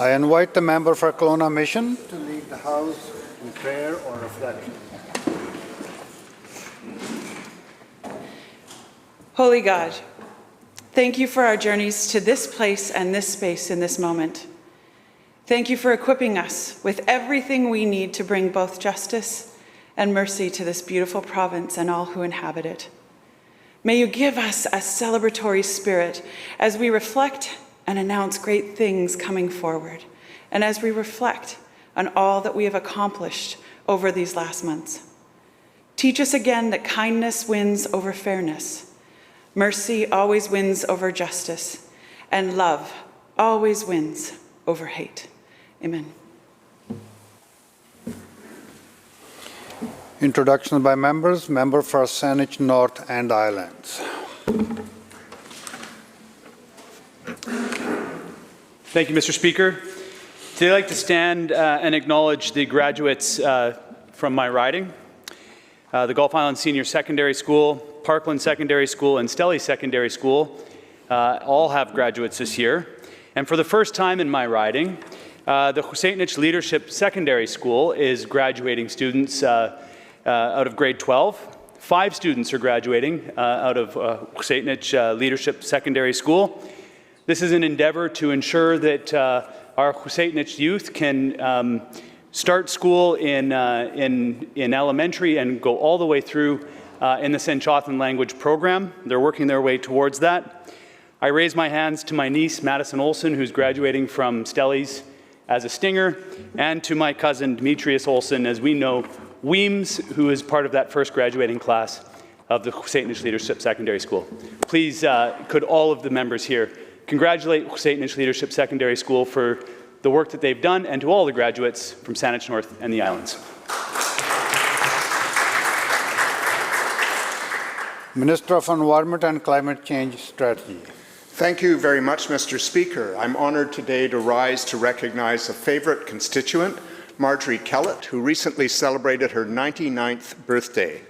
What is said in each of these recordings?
I invite the member for Kelowna Mission to lead the House in prayer or reflection. Holy God, thank you for our journeys to this place and this space in this moment. Thank you for equipping us with everything we need to bring both justice and mercy to this beautiful province and all who inhabit it. May you give us a celebratory spirit as we reflect and announce great things coming forward, and as we reflect on all that we have accomplished over these last months. Teach us again that kindness wins over fairness, mercy always wins over justice, and love always wins over hate. Amen. Introductions by members. Member for Saanich North and Islands. Thank you, Mr. Speaker. Today I'd like to stand and acknowledge the graduates from my riding. The Gulf Island Senior Secondary School, Parkland Secondary School, and Stelly Secondary School all have graduates this year. And for the first time in my riding, the Husseinich Leadership Secondary School is graduating students out of grade 12. 5 students are graduating out of Husseinich Leadership Secondary School. This is an endeavor to ensure that our Husseinich youth can start school in elementary and go all the way through in the Senchothan language program. They're working their way towards that. I raise my hands to my niece, Madison Olson, who's graduating from Stelly's as a Stinger, and to my cousin, Demetrius Olson, as we know, Weems, who is part of that first graduating class of the Husseinich Leadership Secondary School. Please, could all of the members here congratulate Husseinich Leadership Secondary School for the work that they've done, and to all the graduates from Saanich North and the Islands. Minister of Environment and Climate Change Strategy. Thank you very much, Mr. Speaker. I'm honored today to rise to recognize a favorite constituent, Marjorie Kellett, who recently celebrated her 99th birthday.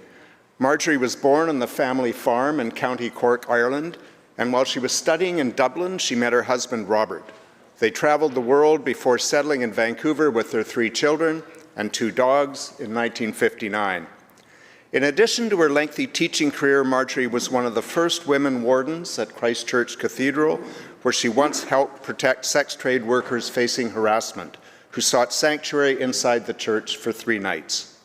Marjorie was born on the family farm in County Cork, Ireland, and while she was studying in Dublin, she met her husband, Robert. They traveled the world before settling in Vancouver with their 3 children and 2 dogs in 1959. In addition to her lengthy teaching career, Marjorie was one of the first women wardens at Christ Church Cathedral, where she once helped protect sex trade workers facing harassment, who sought sanctuary inside the church for 3 nights.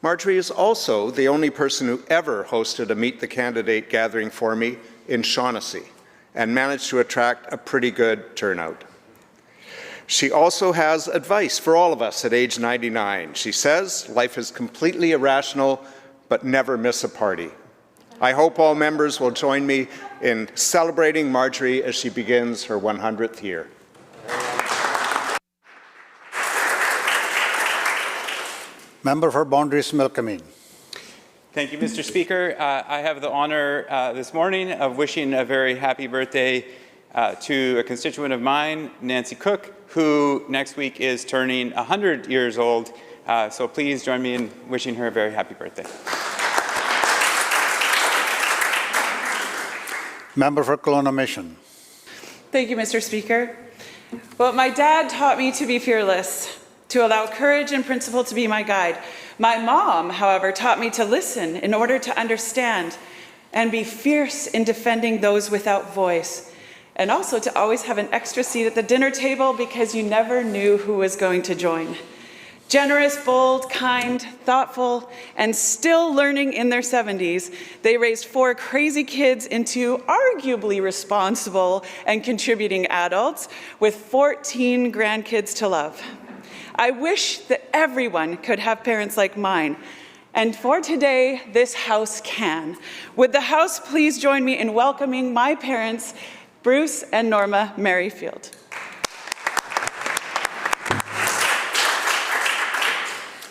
Marjorie is also the only person who ever hosted a Meet the Candidate gathering for me in Shaughnessy, and managed to attract a pretty good turnout. She also has advice for all of us at age 99. She says, life is completely irrational, but never miss a party. I hope all members will join me in celebrating Marjorie as she begins her 100th year. Member for Boundaries Milkameen. Thank you, Mr. Speaker. I have the honor this morning of wishing a very happy birthday to a constituent of mine, Nancy Cook, who next week is turning 100 years old. So please join me in wishing her a very happy birthday. Member for Kelowna Mission. Thank you, Mr. Speaker. Well, my dad taught me to be fearless, to allow courage and principle to be my guide. My mom, however, taught me to listen in order to understand and be fierce in defending those without voice, and also to always have an extra seat at the dinner table because you never knew who was going to join. Generous, bold, kind, thoughtful, and still learning in their 70s, they raised 4 crazy kids into arguably responsible and contributing adults with 14 grandkids to love. I wish that everyone could have parents like mine. And for today, this House can. Would the House please join me in welcoming my parents, Bruce and Norma Merrifield.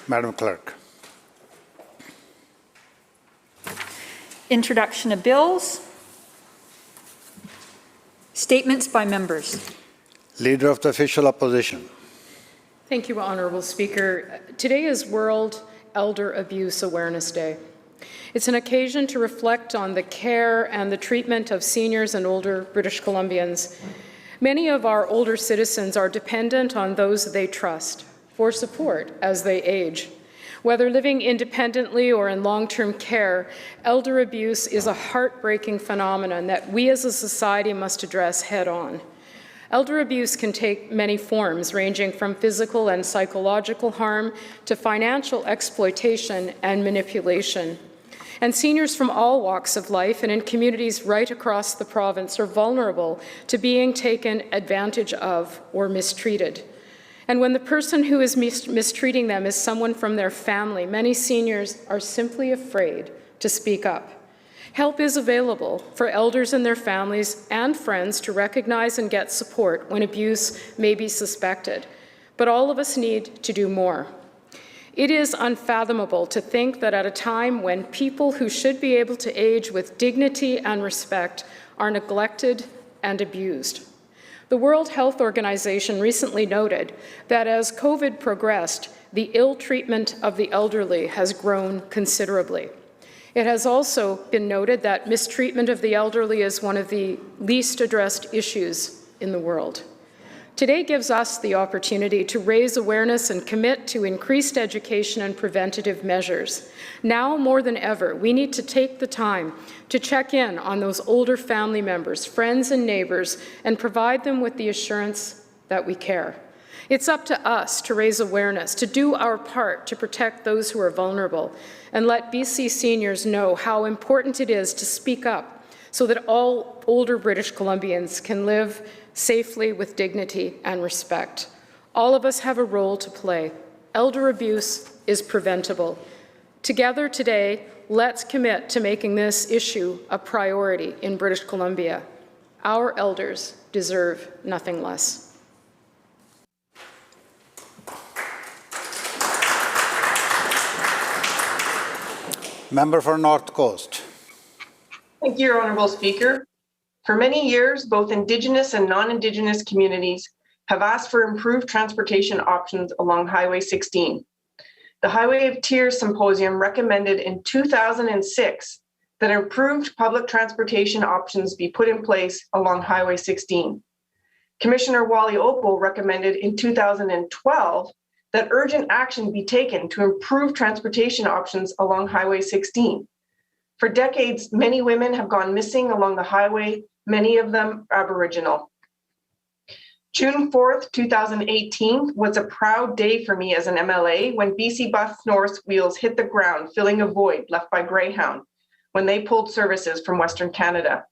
Madam Clerk. Introduction of bills. Statements by members. Leader of the Official Opposition. Thank you, Honourable Speaker. Today is World Elder Abuse Awareness Day. It's an occasion to reflect on the care and the treatment of seniors and older British Columbians. Many of our older citizens are dependent on those they trust for support as they age. Whether living independently or in long-term care, elder abuse is a heartbreaking phenomenon that we as a society must address head-on. Elder abuse can take many forms, ranging from physical and psychological harm to financial exploitation and manipulation. And seniors from all walks of life and in communities right across the province are vulnerable to being taken advantage of or mistreated. And when the person who is mistreating them is someone from their family, many seniors are simply afraid to speak up. Help is available for elders and their families and friends to recognize and get support when abuse may be suspected. But all of us need to do more. It is unfathomable to think that at a time when people who should be able to age with dignity and respect are neglected and abused. The World Health Organization recently noted that as COVID progressed, the ill treatment of the elderly has grown considerably. It has also been noted that mistreatment of the elderly is one of the least addressed issues in the world. Today gives us the opportunity to raise awareness and commit to increased education and preventative measures. Now more than ever, we need to take the time to check in on those older family members, friends and neighbors, and provide them with the assurance that we care. It's up to us to raise awareness, to do our part to protect those who are vulnerable, and let BC seniors know how important it is to speak up so that all older British Columbians can live safely with dignity and respect. All of us have a role to play. Elder abuse is preventable. Together today, let's commit to making this issue a priority in British Columbia. Our elders deserve nothing less. Member for North Coast. Thank you, Your Honourable Speaker. For many years, both Indigenous and non-Indigenous communities have asked for improved transportation options along Highway 16. The Highway of Tears Symposium recommended in 2006 that improved public transportation options be put in place along Highway 16. Commissioner Wally Opal recommended in 2012 that urgent action be taken to improve transportation options along Highway 16. For decades, many women have gone missing along the highway, many of them Aboriginal. June 4th, 2018 was a proud day for me as an MLA when BC Bus North's wheels hit the ground, filling a void left by Greyhound when they pulled services from Western Canada.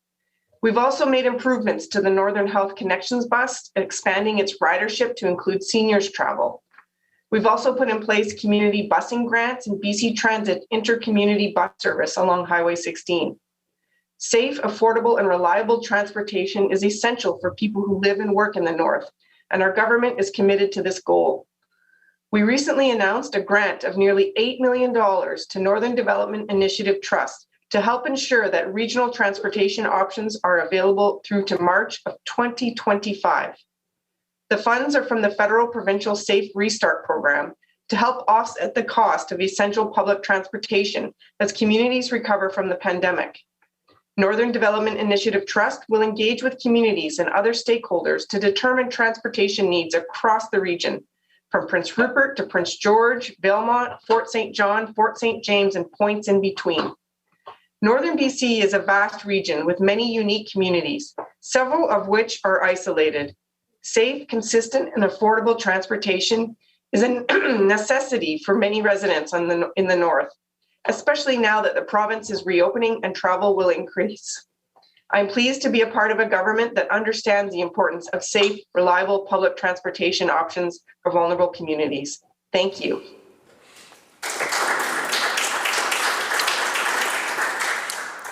We've also made improvements to the Northern Health Connections bus, expanding its ridership to include seniors travel. We've also put in place community busing grants and BC Transit inter-community bus service along Highway 16. Safe, affordable, and reliable transportation is essential for people who live and work in the North, and our government is committed to this goal. We recently announced a grant of nearly $8 million to Northern Development Initiative Trust to help ensure that regional transportation options are available through to March of 2025. The funds are from the Federal Provincial Safe Restart Program to help offset the cost of essential public transportation as communities recover from the pandemic. Northern Development Initiative Trust will engage with communities and other stakeholders to determine transportation needs across the region, from Prince Rupert to Prince George, Valemount, Fort St. John, Fort St. James, and points in between. Northern BC is a vast region with many unique communities, several of which are isolated. Safe, consistent, and affordable transportation is a necessity for many residents in the North, especially now that the province is reopening and travel will increase. I'm pleased to be a part of a government that understands the importance of safe, reliable public transportation options for vulnerable communities. Thank you.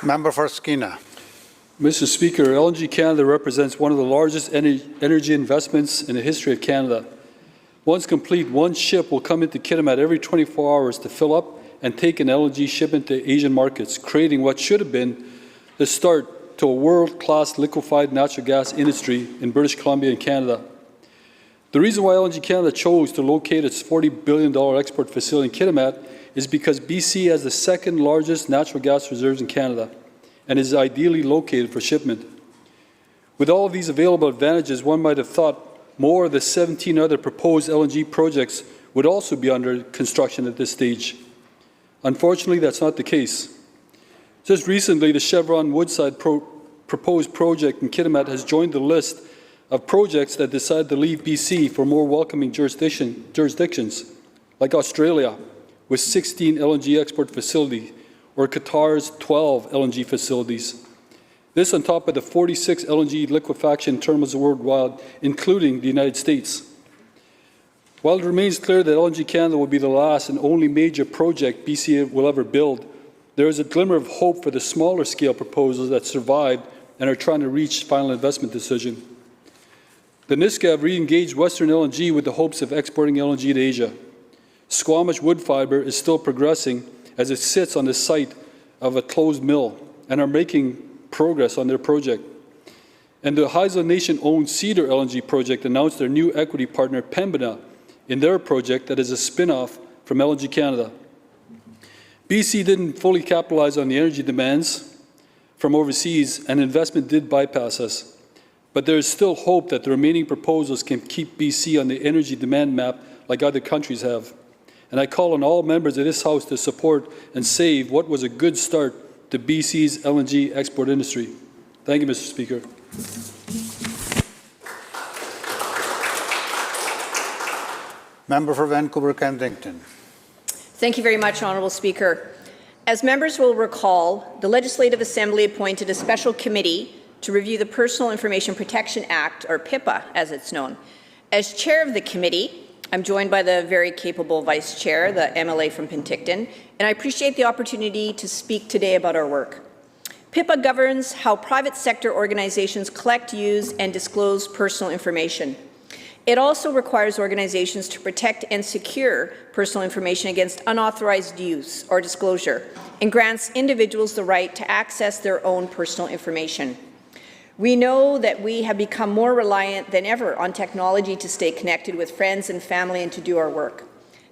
Member for Skeena. Mr. Speaker, LNG Canada represents one of the largest energy investments in the history of Canada. Once complete, one ship will come into Kitimat every 24 hours to fill up and take an LNG shipment to Asian markets, creating what should have been the start to a world-class liquefied natural gas industry in British Columbia and Canada. The reason why LNG Canada chose to locate its $40 billion export facility in Kitimat is because BC has the second largest natural gas reserves in Canada and is ideally located for shipment. With all of these available advantages, one might have thought more of the 17 other proposed LNG projects would also be under construction at this stage. Unfortunately, that's not the case. Just recently, the Chevron Woodside proposed project in Kitimat has joined the list of projects that decided to leave BC for more welcoming jurisdictions, like Australia, with 16 LNG export facilities, or Qatar's 12 LNG facilities. This on top of the 46 LNG liquefaction terminals worldwide, including the United States. While it remains clear that LNG Canada will be the last and only major project BC will ever build, there is a glimmer of hope for the smaller scale proposals that survived and are trying to reach final investment decision. The Niska have re-engaged Western LNG with the hopes of exporting LNG to Asia. Squamish wood fiber is still progressing as it sits on the site of a closed mill and are making progress on their project. And the Haisla Nation-owned Cedar LNG project announced their new equity partner, Pembina, in their project that is a spin-off from LNG Canada. BC didn't fully capitalize on the energy demands from overseas, and investment did bypass us. But there is still hope that the remaining proposals can keep BC on the energy demand map like other countries have. And I call on all members of this House to support and save what was a good start to BC's LNG export industry. Thank you, Mr. Speaker. Member for Vancouver-Kensington. Thank you very much, Honourable Speaker. As members will recall, the Legislative Assembly appointed a special committee to review the Personal Information Protection Act, or PIPA as it's known. As chair of the committee, I'm joined by the very capable Vice Chair, the MLA from Penticton, and I appreciate the opportunity to speak today about our work. PIPA governs how private sector organizations collect, use, and disclose personal information. It also requires organizations to protect and secure personal information against unauthorized use or disclosure, and grants individuals the right to access their own personal information. We know that we have become more reliant than ever on technology to stay connected with friends and family and to do our work.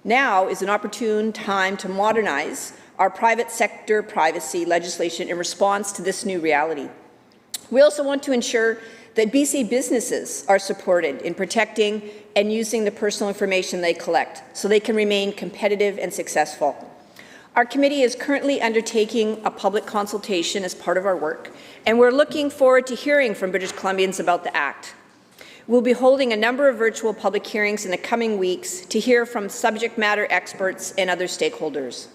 Now is an opportune time to modernize our private sector privacy legislation in response to this new reality. We also want to ensure that BC businesses are supported in protecting and using the personal information they collect so they can remain competitive and successful. Our committee is currently undertaking a public consultation as part of our work, and we're looking forward to hearing from British Columbians about the Act. We'll be holding a number of virtual public hearings in the coming weeks to hear from subject matter experts and other stakeholders.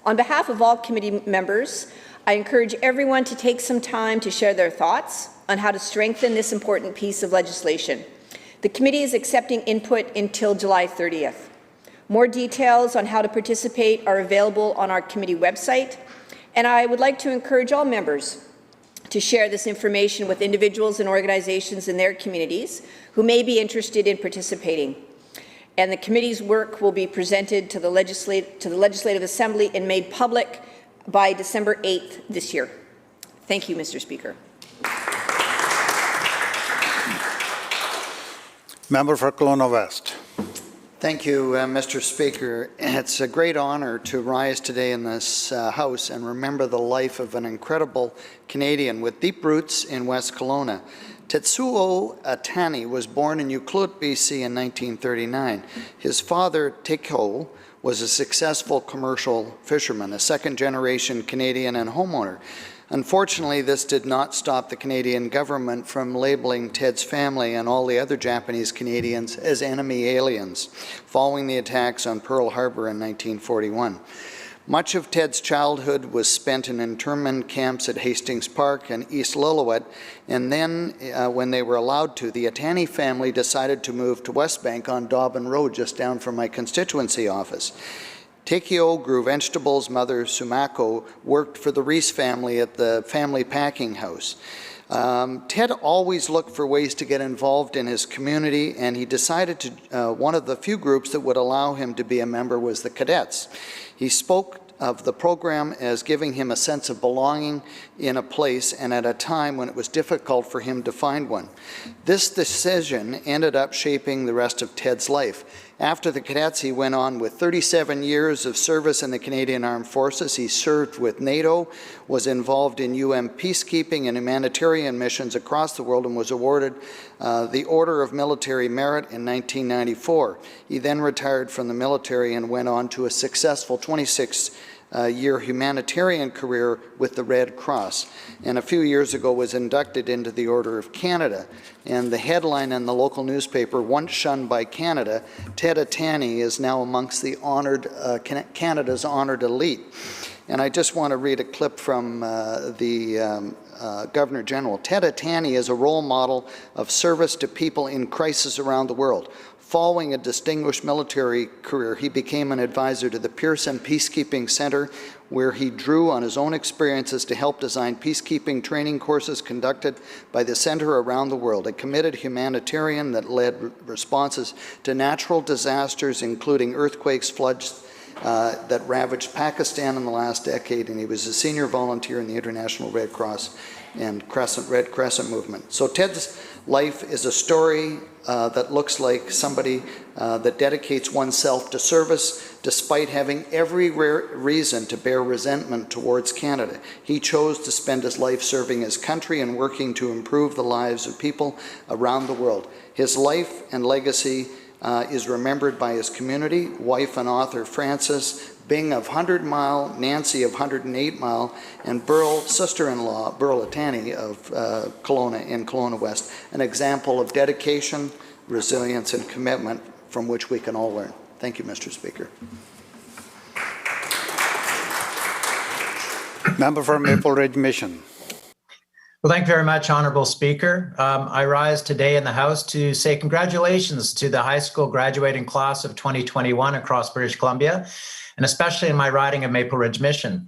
On behalf of all committee members, I encourage everyone to take some time to share their thoughts on how to strengthen this important piece of legislation. The committee is accepting input until July 30th. More details on how to participate are available on our committee website, and I would like to encourage all members to share this information with individuals and organizations in their communities who may be interested in participating. And the committee's work will be presented to the Legislative Assembly and made public by December 8th this year. Thank you, Mr. Speaker. Member for Kelowna West. Thank you, Mr. Speaker. It's a great honor to rise today in this House and remember the life of an incredible Canadian with deep roots in West Kelowna. Tetsuo Atani was born in Ucluelet, BC in 1939. His father, Tikho, was a successful commercial fisherman, a second-generation Canadian and homeowner. Unfortunately, this did not stop the Canadian government from labeling Ted's family and all the other Japanese Canadians as enemy aliens, following the attacks on Pearl Harbor in 1941. Much of Ted's childhood was spent in internment camps at Hastings Park and East Lillooet, and then, when they were allowed to, the Atani family decided to move to West Bank on Dobbin Road, just down from my constituency office. Takeo grew vegetables. Mother Sumako worked for the Reese family at the family packing house. Ted always looked for ways to get involved in his community, and he decided to, one of the few groups that would allow him to be a member was the Cadets. He spoke of the program as giving him a sense of belonging in a place and at a time when it was difficult for him to find one. This decision ended up shaping the rest of Ted's life. After the cadets, he went on with 37 years of service in the Canadian Armed Forces. He served with NATO, was involved in UN peacekeeping and humanitarian missions across the world, and was awarded the Order of Military Merit in 1994. He then retired from the military and went on to a successful 26-year humanitarian career with the Red Cross, and a few years ago was inducted into the Order of Canada. And the headline in the local newspaper, "Once Shunned by Canada, Ted Atani is now amongst the Canada's honored elite." And I just want to read a clip from the Governor General. "Ted Atani is a role model of service to people in crisis around the world. Following a distinguished military career, he became an advisor to the Pearson Peacekeeping Center, where he drew on his own experiences to help design peacekeeping training courses conducted by the center around the world. A committed humanitarian that led responses to natural disasters, including earthquakes, floods, that ravaged Pakistan in the last decade, and he was a senior volunteer in the International Red Cross and Red Crescent movement." So Ted's life is a story that looks like somebody that dedicates oneself to service despite having every reason to bear resentment towards Canada. He chose to spend his life serving his country and working to improve the lives of people around the world. His life and legacy is remembered by his community, wife and author Frances, Bing of 100 Mile, Nancy of 108 Mile, and Burl, sister-in-law, Burl Atani of Kelowna West, an example of dedication, resilience, and commitment from which we can all learn. Thank you, Mr. Speaker. Member for Maple Ridge Mission. Well, thank you very much, Honourable Speaker. I rise today in the House to say congratulations to the high school graduating class of 2021 across British Columbia, and especially in my riding of Maple Ridge Mission.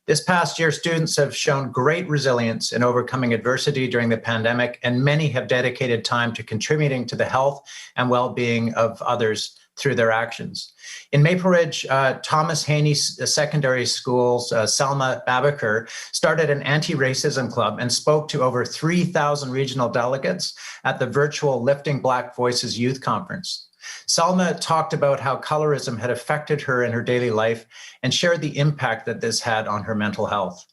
This past year, students have shown great resilience in overcoming adversity during the pandemic, and many have dedicated time to contributing to the health and well-being of others through their actions. In Maple Ridge, Thomas Haney Secondary School's Selma Babaker started an anti-racism club and spoke to over 3,000 regional delegates at the virtual Lifting Black Voices Youth Conference. Selma talked about how colorism had affected her in her daily life and shared the impact that this had on her mental health.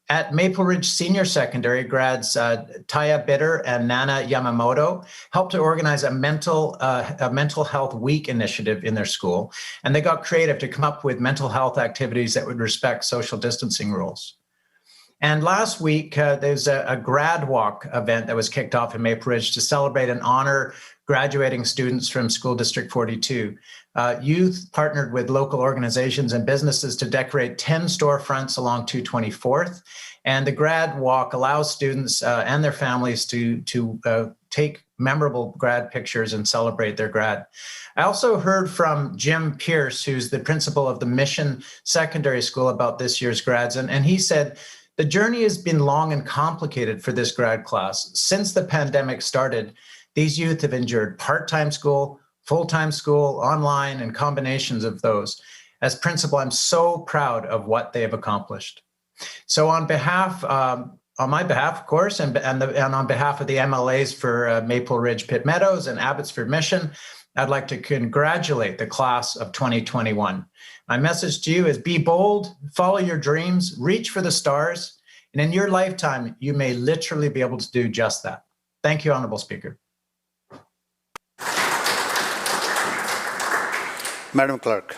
At Maple Ridge Senior Secondary, grads Taya Bitter and Nana Yamamoto helped to organize a mental health week initiative in their school, and they got creative to come up with mental health activities that would respect social distancing rules. And last week, there's a grad walk event that was kicked off in Maple Ridge to celebrate and honor graduating students from School District 42. Youth partnered with local organizations and businesses to decorate 10 storefronts along 224th. And the grad walk allows students and their families to take memorable grad pictures and celebrate their grad. I also heard from Jim Pierce, who's the principal of the Mission Secondary School, about this year's grads. And he said, "The journey has been long and complicated for this grad class. Since the pandemic started, these youth have endured part-time school, full-time school, online, and combinations of those. As principal, I'm so proud of what they have accomplished." So on my behalf, of course, and on behalf of the MLAs for Maple Ridge Pitt Meadows and Abbotsford Mission, I'd like to congratulate the class of 2021. My message to you is be bold, follow your dreams, reach for the stars, and in your lifetime, you may literally be able to do just that. Thank you, Honourable Speaker. Madam Clerk.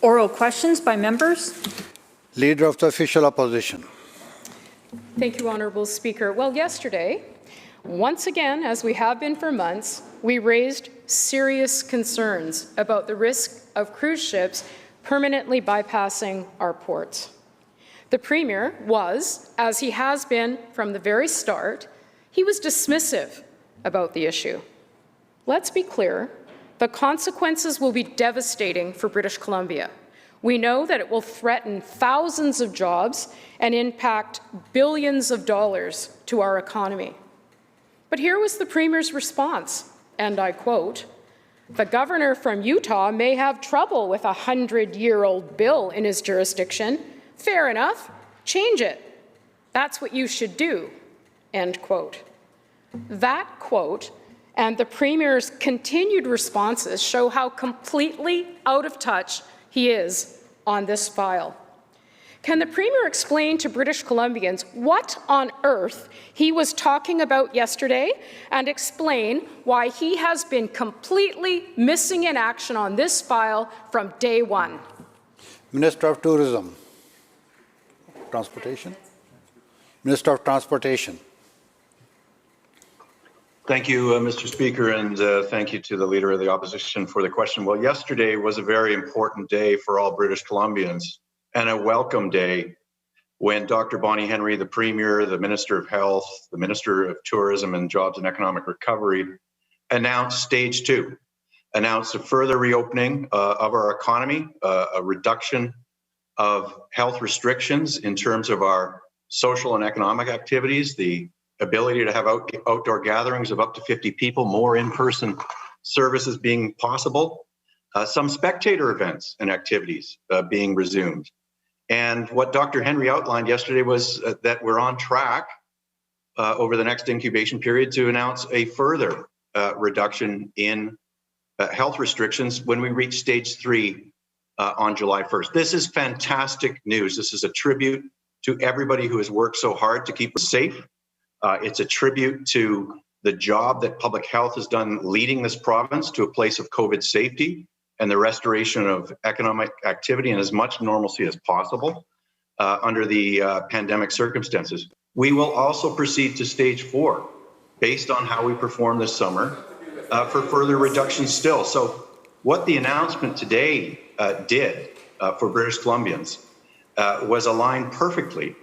Oral questions by members. Leader of the Official Opposition. Thank you, Honourable Speaker. Well, yesterday, once again, as we have been for months, we raised serious concerns about the risk of cruise ships permanently bypassing our ports. The Premier was, as he has been from the very start, he was dismissive about the issue. Let's be clear, the consequences will be devastating for British Columbia. We know that it will threaten thousands of jobs and impact billions of dollars to our economy. But here was the Premier's response, and I quote, "The governor from Utah may have trouble with a 100-year-old bill in his jurisdiction. Fair enough, change it. That's what you should do," end quote. That quote and the Premier's continued responses show how completely out of touch he is on this file. Can the Premier explain to British Columbians what on earth he was talking about yesterday and explain why he has been completely missing in action on this file from day one? Minister of Tourism, Transportation. Minister of Transportation. Thank you, Mr. Speaker, and thank you to the Leader of the Opposition for the question. Well, yesterday was a very important day for all British Columbians, and a welcome day when Dr. Bonnie Henry, the Premier, the Minister of Health, the Minister of Tourism and Jobs and Economic Recovery, announced Stage 2, announced a further reopening of our economy, a reduction of health restrictions in terms of our social and economic activities, the ability to have outdoor gatherings of up to 50 people, more in-person services being possible, some spectator events and activities being resumed. And what Dr. Henry outlined yesterday was that we're on track over the next incubation period to announce a further reduction in health restrictions when we reach Stage 3 on July 1st. This is fantastic news. This is a tribute to everybody who has worked so hard to keep us safe. It's a tribute to the job that public health has done leading this province to a place of COVID safety and the restoration of economic activity and as much normalcy as possible under the pandemic circumstances. We will also proceed to Stage 4 based on how we perform this summer for further reductions still. So what the announcement today did for British Columbians was aligned perfectly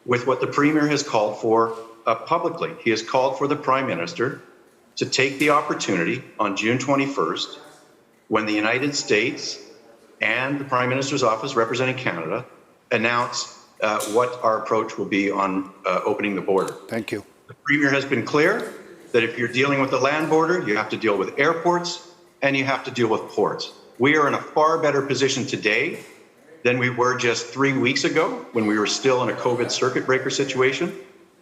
with what the Premier has called for publicly. He has called for the Prime Minister to take the opportunity on June 21st, when the United States and the Prime Minister's office representing Canada announce what our approach will be on opening the border. Thank you. The Premier has been clear that if you're dealing with the land border, you have to deal with airports and you have to deal with ports. We are in a far better position today than we were just 3 weeks ago when we were still in a COVID circuit breaker situation,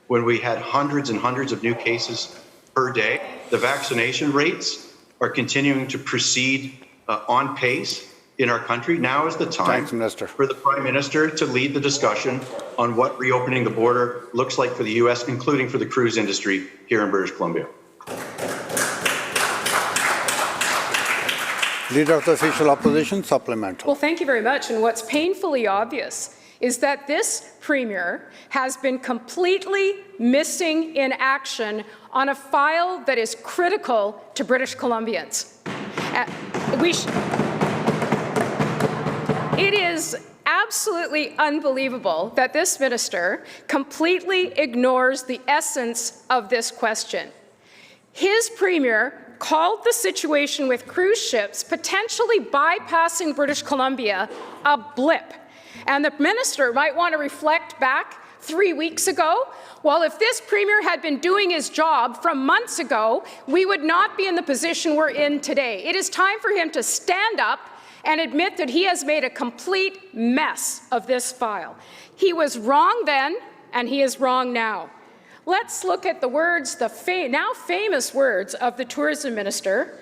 when we had hundreds and hundreds of new cases per day. The vaccination rates are continuing to proceed on pace in our country. Now is the time for the Prime Minister to lead the discussion on what reopening the border looks like for the U.S., including for the cruise industry here in British Columbia. Leader of the Official Opposition, supplemental. Well, thank you very much. And what's painfully obvious is that this Premier has been completely missing in action on a file that is critical to British Columbians. It is absolutely unbelievable that this minister completely ignores the essence of this question. His Premier called the situation with cruise ships potentially bypassing British Columbia a blip. And the minister might want to reflect back 3 weeks ago. Well, if this Premier had been doing his job from months ago, we would not be in the position we're in today. It is time for him to stand up and admit that he has made a complete mess of this file. He was wrong then, and he is wrong now. Let's look at the words, the now famous words of the tourism minister,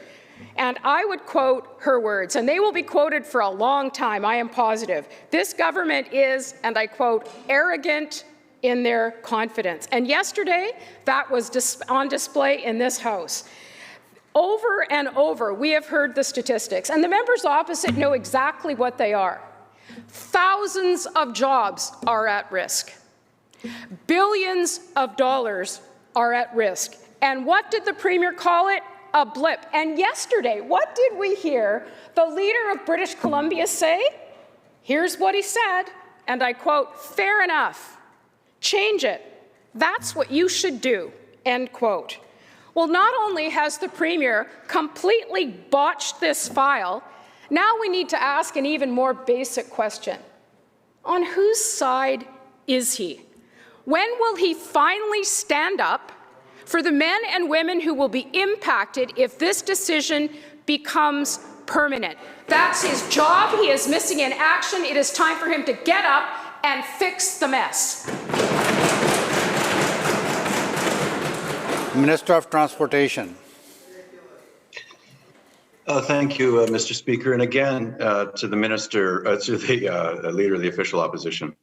and I would quote her words, and they will be quoted for a long time, I am positive. This government is, and I quote, arrogant in their confidence. And yesterday, that was on display in this House. Over and over, we have heard the statistics, and the members opposite know exactly what they are. Thousands of jobs are at risk. Billions of dollars are at risk. And what did the Premier call it? A blip. And yesterday, what did we hear the leader of British Columbia say? Here's what he said, and I quote, fair enough, change it. That's what you should do, end quote. Well, not only has the Premier completely botched this file, now we need to ask an even more basic question. On whose side is he? When will he finally stand up for the men and women who will be impacted if this decision becomes permanent? That's his job. He is missing in action. It is time for him to get up and fix the mess. Minister of Transportation. Thank you, Mr. Speaker. And again, to the Minister, to the Leader of the Official Opposition.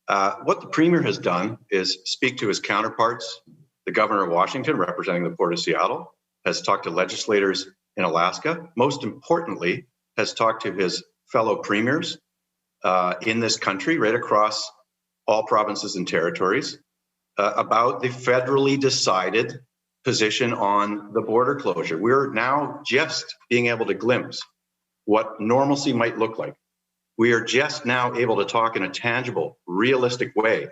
What the Premier has done is speak to his counterparts. The Governor of Washington, representing the Port of Seattle, has talked to legislators in Alaska. Most importantly, has talked to his fellow premiers in this country, right across all provinces and territories, about the federally decided position on the border closure. We're now just being able to glimpse what normalcy might look like. We are just now able to talk in a tangible, realistic way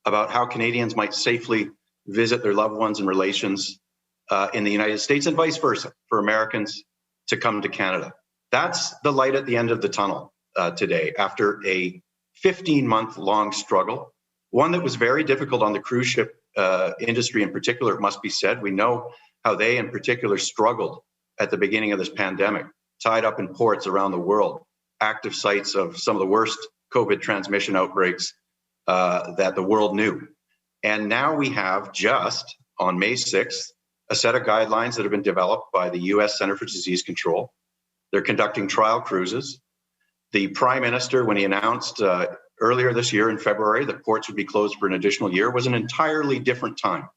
about how Canadians might safely visit their loved ones and relations in the United States and vice versa for Americans to come to Canada. That's the light at the end of the tunnel today after a 15-month long struggle, one that was very difficult on the cruise ship industry in particular, it must be said. We know how they in particular struggled at the beginning of this pandemic, tied up in ports around the world, active sites of some of the worst COVID transmission outbreaks that the world knew. And now we have just on May 6th, a set of guidelines that have been developed by the US Center for Disease Control. They're conducting trial cruises. The Prime Minister, when he announced earlier this year in February that ports would be closed for an additional year, was an entirely different time.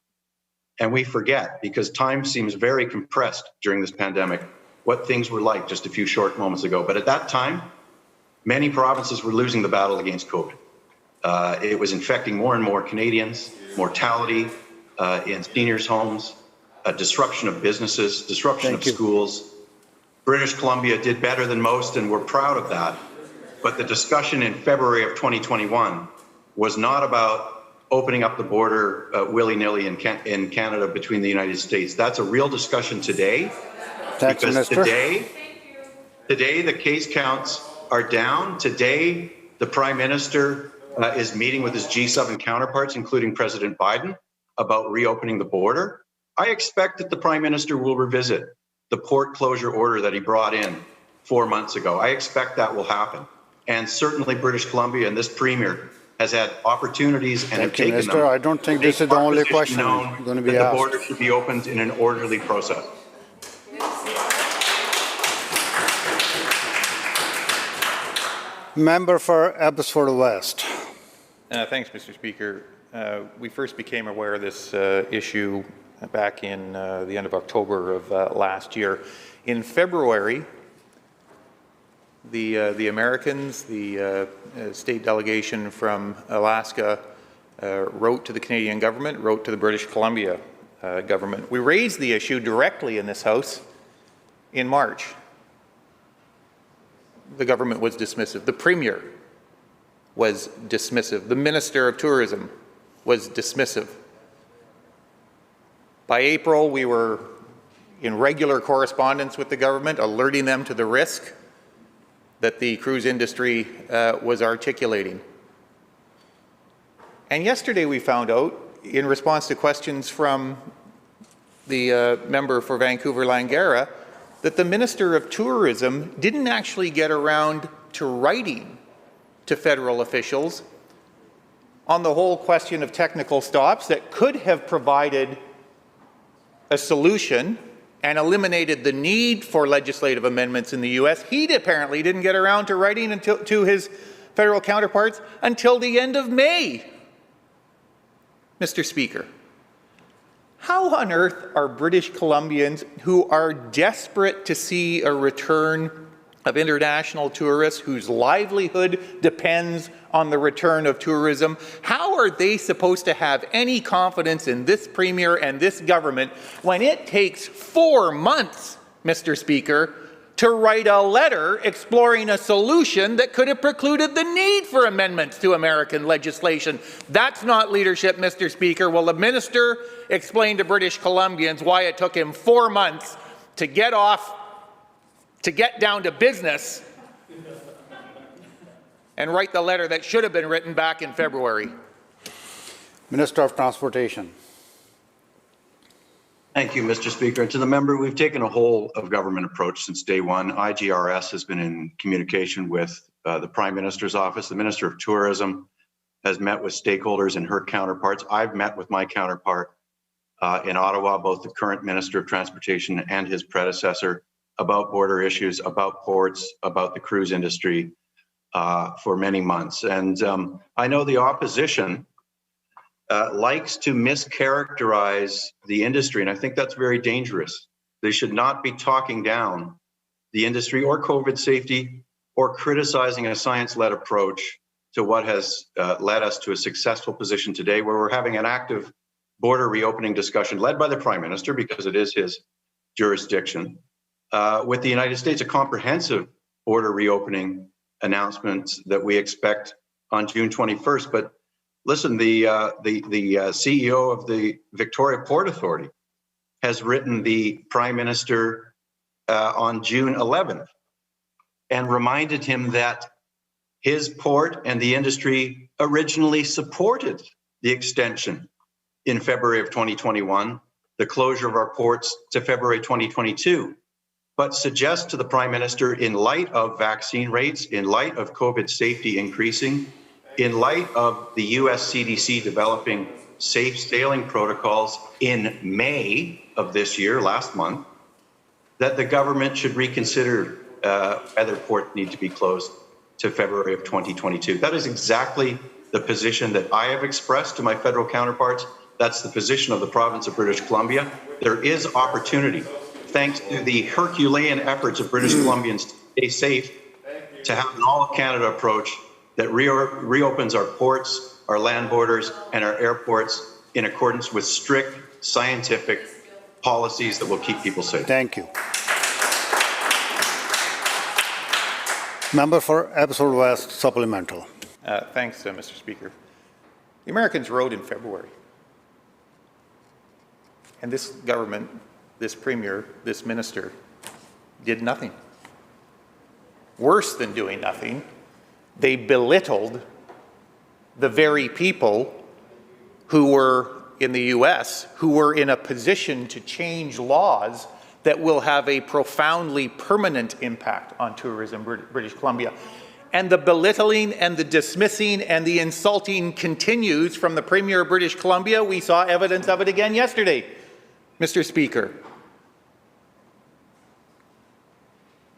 And we forget, because time seems very compressed during this pandemic, what things were like just a few short moments ago. But at that time, many provinces were losing the battle against COVID. It was infecting more and more Canadians, mortality in seniors' homes, a disruption of businesses, disruption of schools. British Columbia did better than most, and we're proud of that. But the discussion in February of 2021 was not about opening up the border willy-nilly in Canada between the United States. That's a real discussion today. Thanks, because Minister. Today the case counts are down. Today the Prime Minister is meeting with his G7 counterparts, including President Biden, about reopening the border. I expect that the Prime Minister will revisit the port closure order that he brought in 4 months ago. I expect that will happen. And certainly British Columbia and this Premier has had opportunities and have taken Minister, them. I don't think this is the only question going to be that asked. the border should be opened in an orderly process. Member for Abbotsford West. Thanks, Mr. Speaker. We first became aware of this issue back in the end of October of last year. In February, the Americans, the state delegation from Alaska, wrote to the Canadian government, wrote to the British Columbia government. We raised the issue directly in this House in March. The government was dismissive. The Premier was dismissive. The Minister of Tourism was dismissive. By April, we were in regular correspondence with the government, alerting them to the risk that the cruise industry was articulating. And yesterday we found out, in response to questions from the member for Vancouver-Langara, that the Minister of Tourism didn't actually get around to writing to federal officials on the whole question of technical stops that could have provided a solution and eliminated the need for legislative amendments in the U.S. He apparently didn't get around to writing to his federal counterparts until the end of May. Mr. Speaker, how on earth are British Columbians who are desperate to see a return of international tourists whose livelihood depends on the return of tourism, how are they supposed to have any confidence in this Premier and this government when it takes 4 months, Mr. Speaker, to write a letter exploring a solution that could have precluded the need for amendments to American legislation? That's not leadership, Mr. Speaker. Will the minister explain to British Columbians why it took him 4 months to get down to business and write the letter that should have been written back in February? Minister of Transportation. Thank you, Mr. Speaker. And to the member, we've taken a whole of government approach since day one. IGRS has been in communication with the Prime Minister's office. The Minister of Tourism has met with stakeholders and her counterparts. I've met with my counterpart in Ottawa, both the current Minister of Transportation and his predecessor, about border issues, about ports, about the cruise industry for many months. And I know the opposition likes to mischaracterize the industry, and I think that's very dangerous. They should not be talking down the industry or COVID safety or criticizing a science-led approach to what has led us to a successful position today where we're having an active border reopening discussion led by the Prime Minister, because it is his jurisdiction, with the United States, a comprehensive border reopening announcement that we expect on June 21st. But listen, the CEO of the Victoria Port Authority has written the Prime Minister on June 11th and reminded him that his port and the industry originally supported the extension in February of 2021, the closure of our ports to February 2022, but suggests to the Prime Minister, in light of vaccine rates, in light of COVID safety increasing, in light of the US CDC developing safe sailing protocols in May of this year, last month, that the government should reconsider whether ports need to be closed to February of 2022. That is exactly the position that I have expressed to my federal counterparts. That's the position of the province of British Columbia. There is opportunity, thanks to the Herculean efforts of British Columbians to stay safe, to have an all-of-Canada approach that reopens our ports, our land borders, and our airports in accordance with strict scientific policies that will keep people safe. Thank you. Member for Abbotsford West, supplemental. Thanks, Mr. Speaker. The Americans wrote in February, and this government, this premier, this minister did nothing. Worse than doing nothing, they belittled the very people who were in the US, who were in a position to change laws that will have a profoundly permanent impact on tourism in British Columbia. And the belittling and the dismissing and the insulting continues from the Premier of British Columbia. We saw evidence of it again yesterday, Mr. Speaker.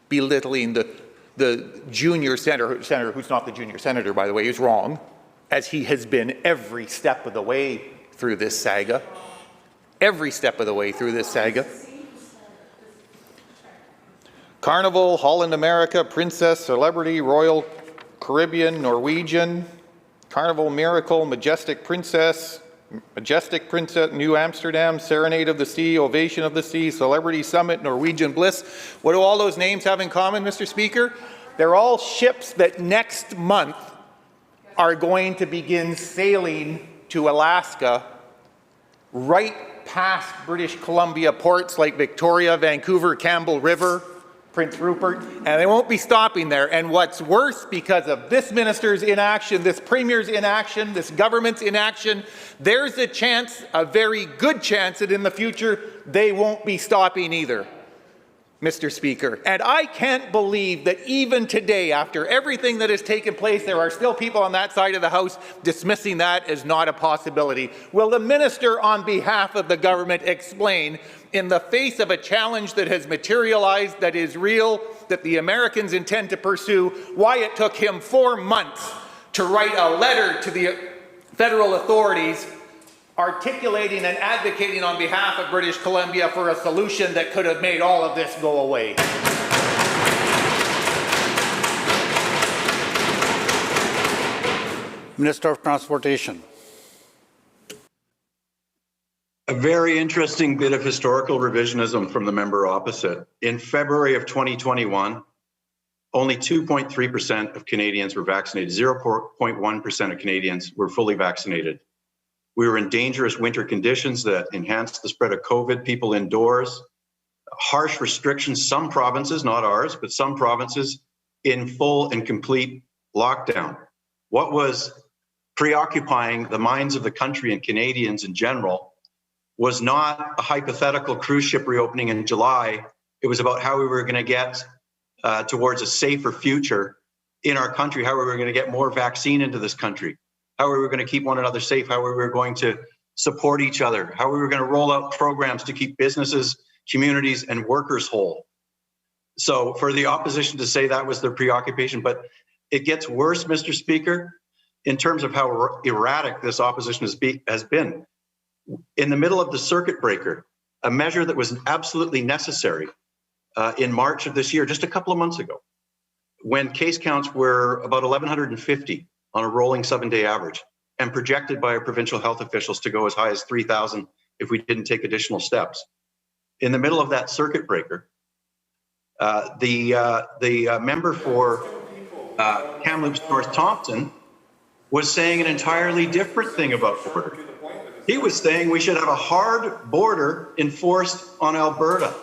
Belittling the junior senator, who's not the junior senator, by the way, is wrong, as he has been every step of the way through this saga. Every step of the way through this saga. Carnival, Holland America, Princess, Celebrity, Royal Caribbean, Norwegian, Carnival Miracle, Majestic Princess, New Amsterdam, Serenade of the Sea, Ovation of the Sea, Celebrity Summit, Norwegian Bliss. What do all those names have in common, Mr. Speaker? They're all ships that next month are going to begin sailing to Alaska, right past British Columbia ports like Victoria, Vancouver, Campbell River, Prince Rupert, and they won't be stopping there. And what's worse, because of this minister's inaction, this premier's inaction, this government's inaction, there's a chance, a very good chance, that in the future they won't be stopping either, Mr. Speaker. And I can't believe that even today, after everything that has taken place, there are still people on that side of the House dismissing that as not a possibility. Will the minister, on behalf of the government, explain, in the face of a challenge that has materialized, that is real, that the Americans intend to pursue, why it took him 4 months to write a letter to the federal authorities articulating and advocating on behalf of British Columbia for a solution that could have made all of this go away? Minister of Transportation. A very interesting bit of historical revisionism from the member opposite. In February of 2021, only 2.3% of Canadians were vaccinated. 0.1% of Canadians were fully vaccinated. We were in dangerous winter conditions that enhanced the spread of COVID, people indoors, harsh restrictions, some provinces, not ours, but some provinces in full and complete lockdown. What was preoccupying the minds of the country and Canadians in general was not a hypothetical cruise ship reopening in July. It was about how we were going to get towards a safer future in our country, how we were going to get more vaccine into this country, how we were going to keep one another safe, how we were going to support each other, how we were going to roll out programs to keep businesses, communities, and workers whole. So for the opposition to say that was their preoccupation, but it gets worse, Mr. Speaker, in terms of how erratic this opposition has been. In the middle of the circuit breaker, a measure that was absolutely necessary in March of this year, just a couple of months ago, when case counts were about 1,150 on a rolling 7-day average and projected by our provincial health officials to go as high as 3,000 if we didn't take additional steps. In the middle of that circuit breaker, the member for Kamloops North Thompson was saying an entirely different thing about border. He was saying we should have a hard border enforced on Alberta.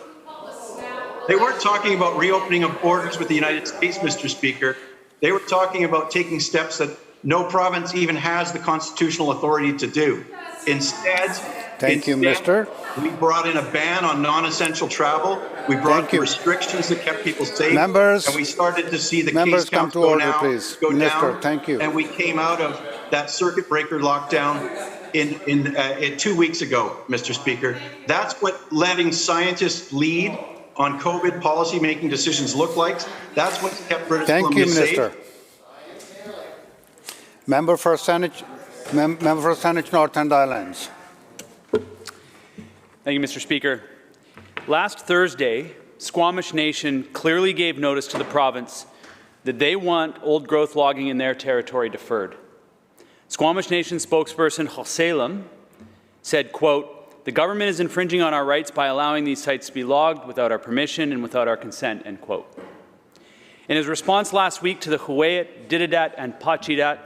They weren't talking about reopening of borders with the United States, Mr. Speaker. They were talking about taking steps that no province even has the constitutional authority to do. Instead, we brought in a ban on non-essential travel. We brought in restrictions that kept people safe. Members, and we started to see the members case counts come to go, order, please. go Minister, down. thank you. And we came out of that circuit breaker lockdown in 2 weeks ago, Mr. Speaker. That's what letting scientists lead on COVID policy making decisions look like. That's what kept British Columbia safe. Thank you, Minister. Member for Saanich North and Islands. Thank you, Mr. Speaker. Last Thursday, Squamish Nation clearly gave notice to the province that they want old-growth logging in their territory deferred. Squamish Nation spokesperson Hoselem said, quote, "The government is infringing on our rights by allowing these sites to be logged without our permission and without our consent," end quote. In his response last week to the Huayet, Dididat, and Pachidat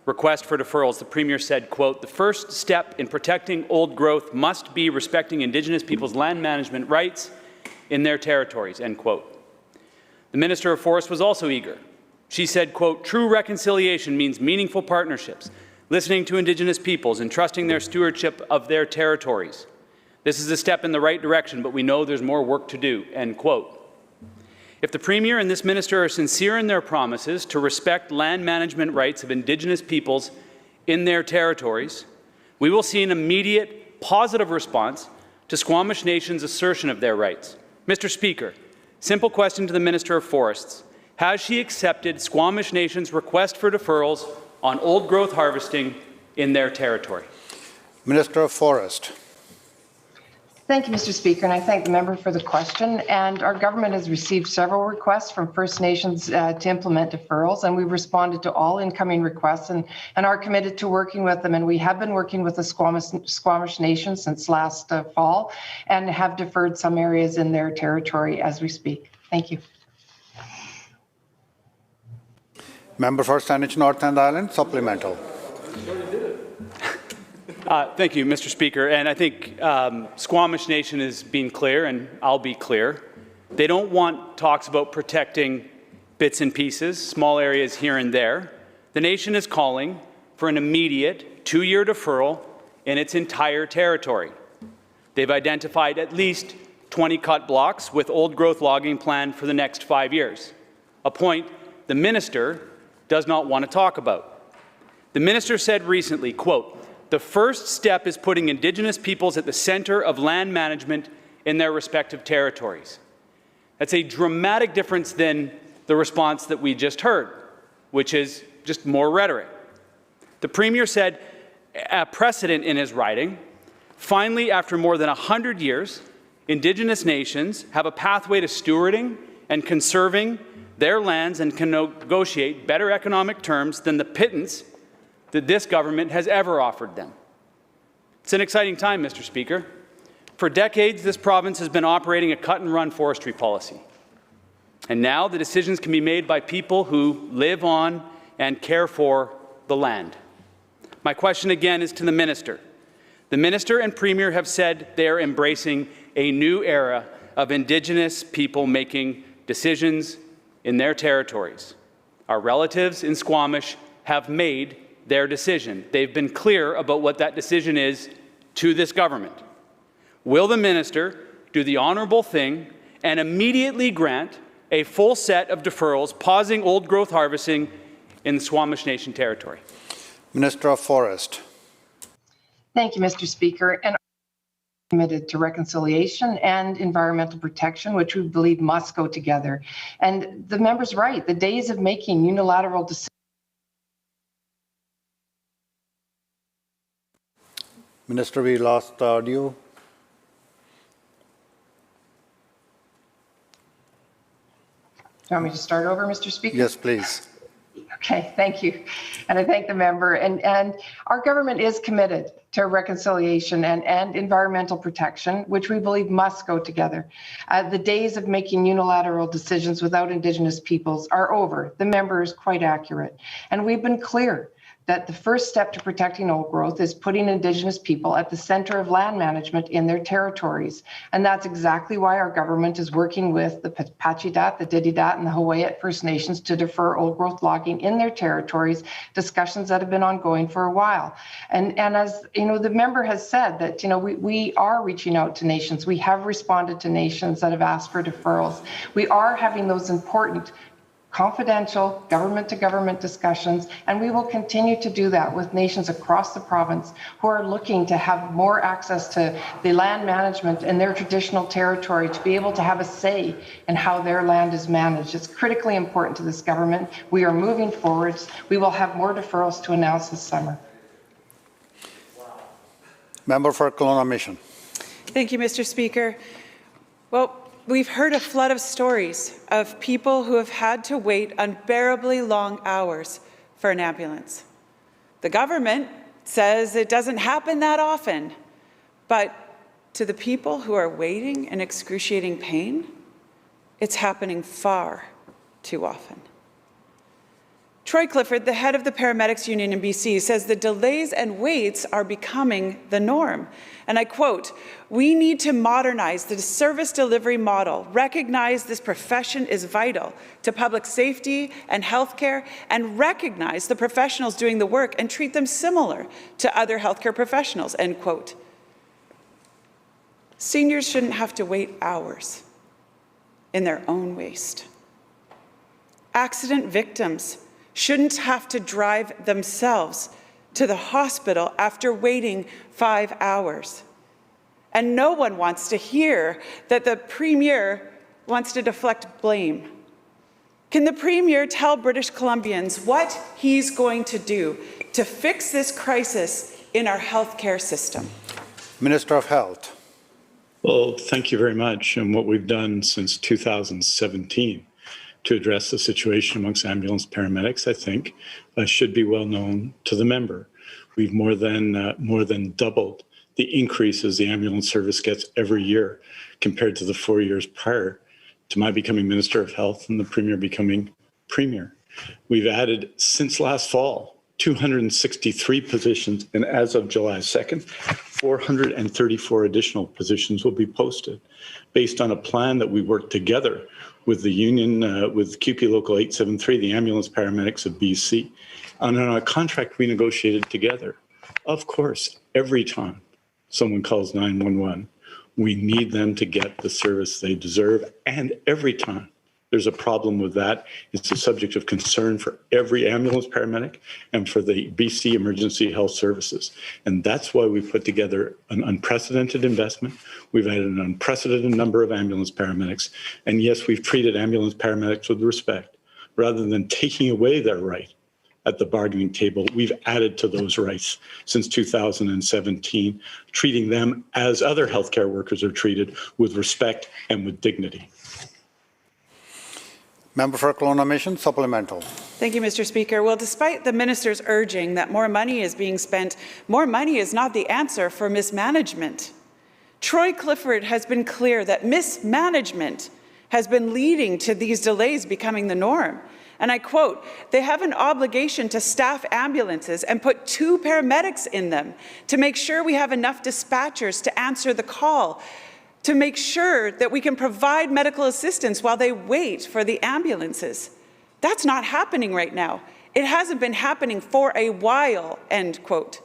request for deferrals, the Premier said, quote, "The first step in protecting old growth must be respecting Indigenous people's land management rights in their territories," end quote. The Minister of Forests was also eager. She said, quote, "True reconciliation means meaningful partnerships, listening to Indigenous peoples and trusting their stewardship of their territories. This is a step in the right direction, but we know there's more work to do," end quote. If the Premier and this Minister are sincere in their promises to respect land management rights of Indigenous peoples in their territories, we will see an immediate positive response to Squamish Nation's assertion of their rights. Mr. Speaker, simple question to the Minister of Forests. Has she accepted Squamish Nation's request for deferrals on old-growth harvesting in their territory? Minister of Forest. Thank you, Mr. Speaker, and I thank the member for the question. And our government has received several requests from First Nations to implement deferrals, and we've responded to all incoming requests and are committed to working with them. And we have been working with the Squamish Nation since last fall and have deferred some areas in their territory as we speak. Thank you. Member for Saanich North and Islands, supplemental. Thank you, Mr. Speaker. And I think Squamish Nation is being clear, and I'll be clear. They don't want talks about protecting bits and pieces, small areas here and there. The nation is calling for an immediate 2-year deferral in its entire territory. They've identified at least 20 cut blocks with old-growth logging planned for the next 5 years, a point the minister does not want to talk about. The minister said recently, quote, "The first step is putting Indigenous peoples at the centre of land management in their respective territories." That's a dramatic difference than the response that we just heard, which is just more rhetoric. The Premier said a precedent in his writing, finally, after more than 100 years, Indigenous nations have a pathway to stewarding and conserving their lands and can negotiate better economic terms than the pittance that this government has ever offered them. It's an exciting time, Mr. Speaker. For decades, this province has been operating a cut-and-run forestry policy. And now the decisions can be made by people who live on and care for the land. My question again is to the minister. The minister and Premier have said they are embracing a new era of Indigenous people making decisions in their territories. Our relatives in Squamish have made their decision. They've been clear about what that decision is to this government. Will the minister do the honourable thing and immediately grant a full set of deferrals, pausing old-growth harvesting in the Squamish Nation territory? Minister of Forest. Thank you, Mr. Speaker. And committed to reconciliation and environmental protection, which we believe must go together. And the member's right, the days of making unilateral decisions. Minister, we lost audio. Do you want me to start over, Mr. Speaker? Yes, please. Okay, thank you. And I thank the member. And our government is committed to reconciliation and environmental protection, which we believe must go together. The days of making unilateral decisions without Indigenous peoples are over. The member is quite accurate. And we've been clear that the first step to protecting old growth is putting Indigenous people at the center of land management in their territories. And that's exactly why our government is working with the Pachidat, the Dididat, and the Hawaiiat First Nations to defer old growth logging in their territories, discussions that have been ongoing for a while. And as you know, the member has said that we are reaching out to nations. We have responded to nations that have asked for deferrals. We are having those important confidential government-to-government discussions, and we will continue to do that with nations across the province who are looking to have more access to the land management in their traditional territory, to be able to have a say in how their land is managed. It's critically important to this government. We are moving forward. We will have more deferrals to announce this summer. Member for Kelowna Mission. Thank you, Mr. Speaker. Well, we've heard a flood of stories of people who have had to wait unbearably long hours for an ambulance. The government says it doesn't happen that often, but to the people who are waiting in excruciating pain, it's happening far too often. Troy Clifford, the head of the Paramedics Union in BC, says the delays and waits are becoming the norm. And I quote, "We need to modernize the service delivery model, recognize this profession is vital to public safety and healthcare, and recognize the professionals doing the work and treat them similar to other healthcare professionals," end quote. Seniors shouldn't have to wait hours in their own waste. Accident victims shouldn't have to drive themselves to the hospital after waiting 5 hours. And no one wants to hear that the Premier wants to deflect blame. Can the Premier tell British Columbians what he's going to do to fix this crisis in our healthcare system? Minister of Health. Well, thank you very much. And what we've done since 2017 to address the situation amongst ambulance paramedics, I think, should be well known to the member. We've more than doubled the increases the ambulance service gets every year compared to the 4 years prior to my becoming Minister of Health and the Premier becoming Premier. We've added, since last fall, 263 positions, and as of July 2nd, 434 additional positions will be posted based on a plan that we worked together with the union, with QP Local 873, the ambulance paramedics of BC, on a contract we negotiated together. Of course, every time someone calls 911, we need them to get the service they deserve, and every time there's a problem with that, it's a subject of concern for every ambulance paramedic and for the BC Emergency Health Services. And that's why we put together an unprecedented investment. We've added an unprecedented number of ambulance paramedics. And yes, we've treated ambulance paramedics with respect. Rather than taking away their right at the bargaining table, we've added to those rights since 2017, treating them as other healthcare workers are treated, with respect and with dignity. Member for Kelowna Mission, supplemental. Thank you, Mr. Speaker. Well, despite the minister's urging that more money is being spent, more money is not the answer for mismanagement. Troy Clifford has been clear that mismanagement has been leading to these delays becoming the norm. And I quote, "They have an obligation to staff ambulances and put 2 paramedics in them to make sure we have enough dispatchers to answer the call, to make sure that we can provide medical assistance while they wait for the ambulances." That's not happening right now. It hasn't been happening for a while, end quote.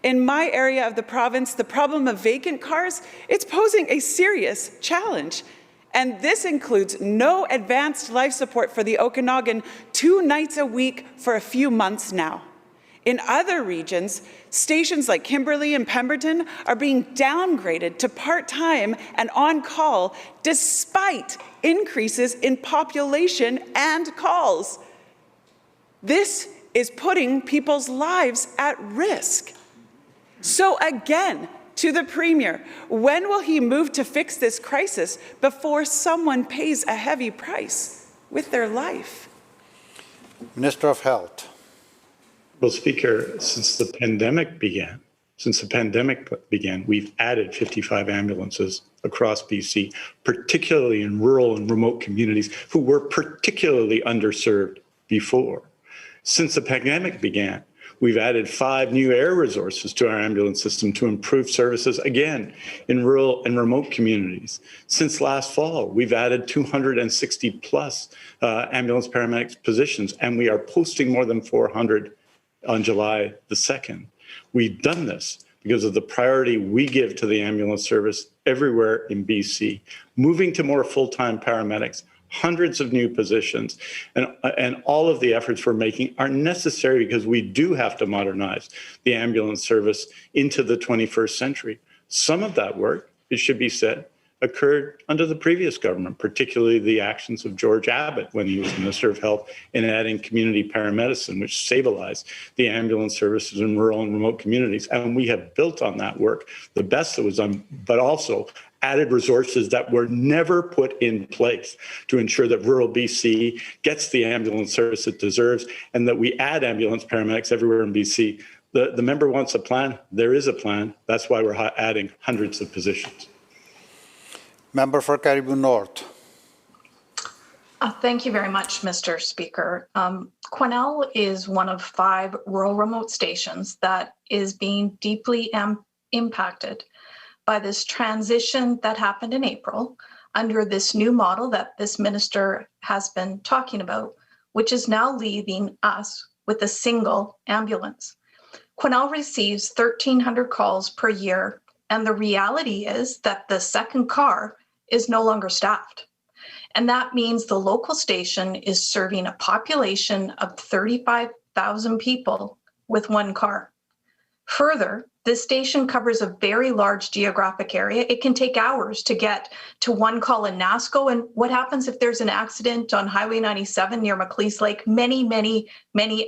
In my area of the province, the problem of vacant cars, it's posing a serious challenge. And this includes no advanced life support for the Okanagan 2 nights a week for a few months now. In other regions, stations like Kimberley and Pemberton are being downgraded to part-time and on-call despite increases in population and calls. This is putting people's lives at risk. So again, to the Premier, when will he move to fix this crisis before someone pays a heavy price with their life? Minister of Health. Well, Speaker, since the pandemic began, we've added 55 ambulances across BC, particularly in rural and remote communities who were particularly underserved before. Since the pandemic began, we've added 5 new air resources to our ambulance system to improve services, again, in rural and remote communities. Since last fall, we've added 260 plus ambulance paramedics positions, and we are posting more than 400 on July the 2nd. We've done this because of the priority we give to the ambulance service everywhere in BC, moving to more full-time paramedics, hundreds of new positions, and all of the efforts we're making are necessary because we do have to modernize the ambulance service into the 21st century. Some of that work, it should be said, occurred under the previous government, particularly the actions of George Abbott when he was Minister of Health in adding community paramedicine, which stabilized the ambulance services in rural and remote communities. And we have built on that work, the best that was done, but also added resources that were never put in place to ensure that rural BC gets the ambulance service it deserves and that we add ambulance paramedics everywhere in BC. The member wants a plan. There is a plan. That's why we're adding hundreds of positions. Member for Cariboo North. Thank you very much, Mr. Speaker. Quesnel is one of 5 rural remote stations that is being deeply impacted by this transition that happened in April under this new model that this minister has been talking about, which is now leaving us with a single ambulance. Quesnel receives 1,300 calls per year, and the reality is that the second car is no longer staffed. And that means the local station is serving a population of 35,000 people with 1 car. Further, this station covers a very large geographic area. It can take hours to get to 1 call in Nasco. And what happens if there's an accident on Highway 97 near Macleese Lake, many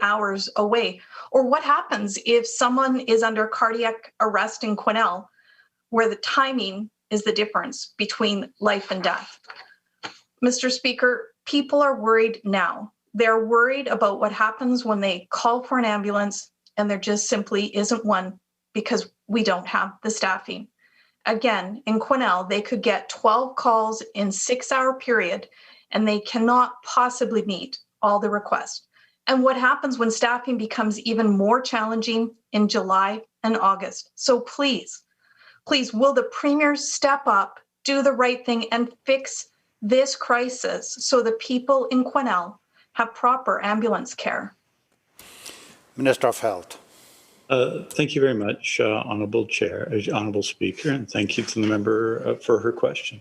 hours away? Or what happens if someone is under cardiac arrest in Quesnel, where the timing is the difference between life and death? Mr. Speaker, people are worried now. They're worried about what happens when they call for an ambulance and there just simply isn't one because we don't have the staffing. Again, in Quesnel, they could get 12 calls in 6-hour period and they cannot possibly meet all the requests. And what happens when staffing becomes even more challenging in July and August? So please, will the Premier step up, do the right thing, and fix this crisis so the people in Quesnel have proper ambulance care? Minister of Health. Thank you very much, Honourable Speaker, and thank you to the member for her question.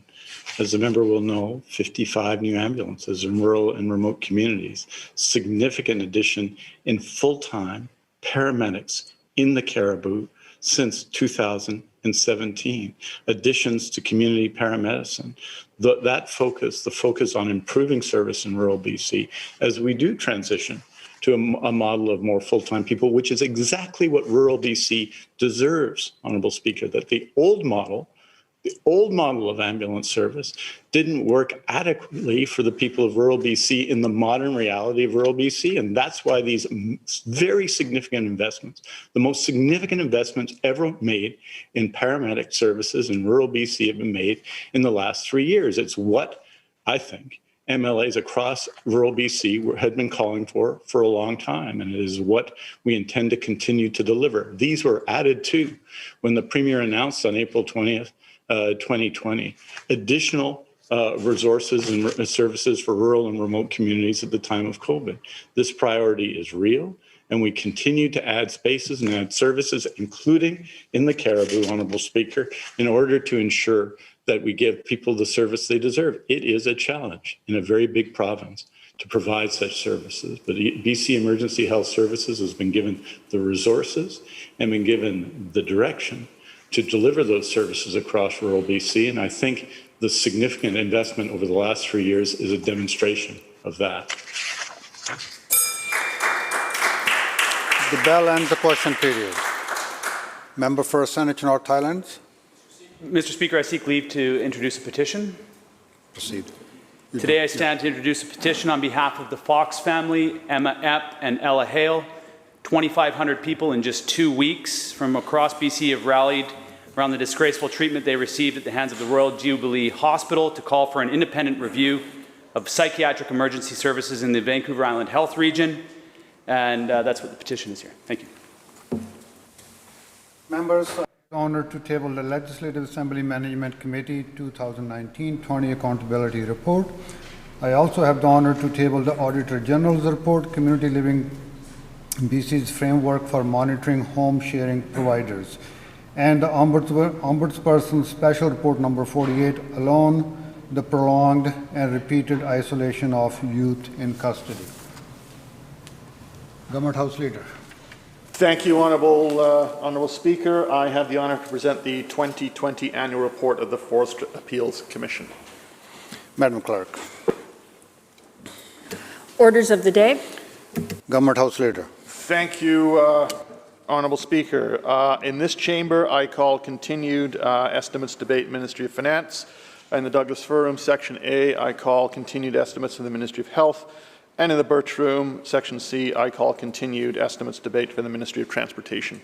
As the member will know, 55 new ambulances in rural and remote communities, significant addition in full-time paramedics in the Cariboo since 2017, additions to community paramedicine, the focus on improving service in rural BC as we do transition to a model of more full-time people, which is exactly what rural BC deserves, Honourable Speaker, that the old model of ambulance service didn't work adequately for the people of rural BC in the modern reality of rural BC. And that's why these very significant investments, the most significant investments ever made in paramedic services in rural BC have been made in the last 3 years. It's what I think MLAs across rural BC had been calling for a long time, and it is what we intend to continue to deliver. These were added to when the Premier announced on April 20th, 2020, additional resources and services for rural and remote communities at the time of COVID. This priority is real, and we continue to add spaces and add services, including in the Cariboo, Honourable Speaker, in order to ensure that we give people the service they deserve. It is a challenge in a very big province to provide such services. But BC Emergency Health Services has been given the resources and been given the direction to deliver those services across rural BC. And I think the significant investment over the last 3 years is a demonstration of that. The bell ends the question period. Member for Saanich North Highlands. Mr. Speaker, I seek leave to introduce a petition. Proceed. Today I stand to introduce a petition on behalf of the Fox family, Emma Epp and Ella Hale. 2,500 people in just 2 weeks from across BC have rallied around the disgraceful treatment they received at the hands of the Royal Jubilee Hospital to call for an independent review of psychiatric emergency services in the Vancouver Island Health Region. And that's what the petition is here. Thank you. Members, I have the honor to table the Legislative Assembly Management Committee 2019-20 Accountability Report. I also have the honor to table the Auditor General's Report, Community Living BC's Framework for Monitoring Home Sharing Providers, and the Ombudsperson's Special Report number 48, Alone, the Prolonged and Repeated Isolation of Youth in Custody. Government House Leader. Thank you, Honourable Speaker. I have the honour to present the 2020 Annual Report of the Forest Appeals Commission. Madam Clerk. Orders of the day. Government House Leader. Thank you, Honourable Speaker. In this chamber, I call continued estimates debate Ministry of Finance. In the Douglas Fir Room, Section A, I call continued estimates in the Ministry of Health. And in the Birch Room, Section C, I call continued estimates debate for the Ministry of Transportation.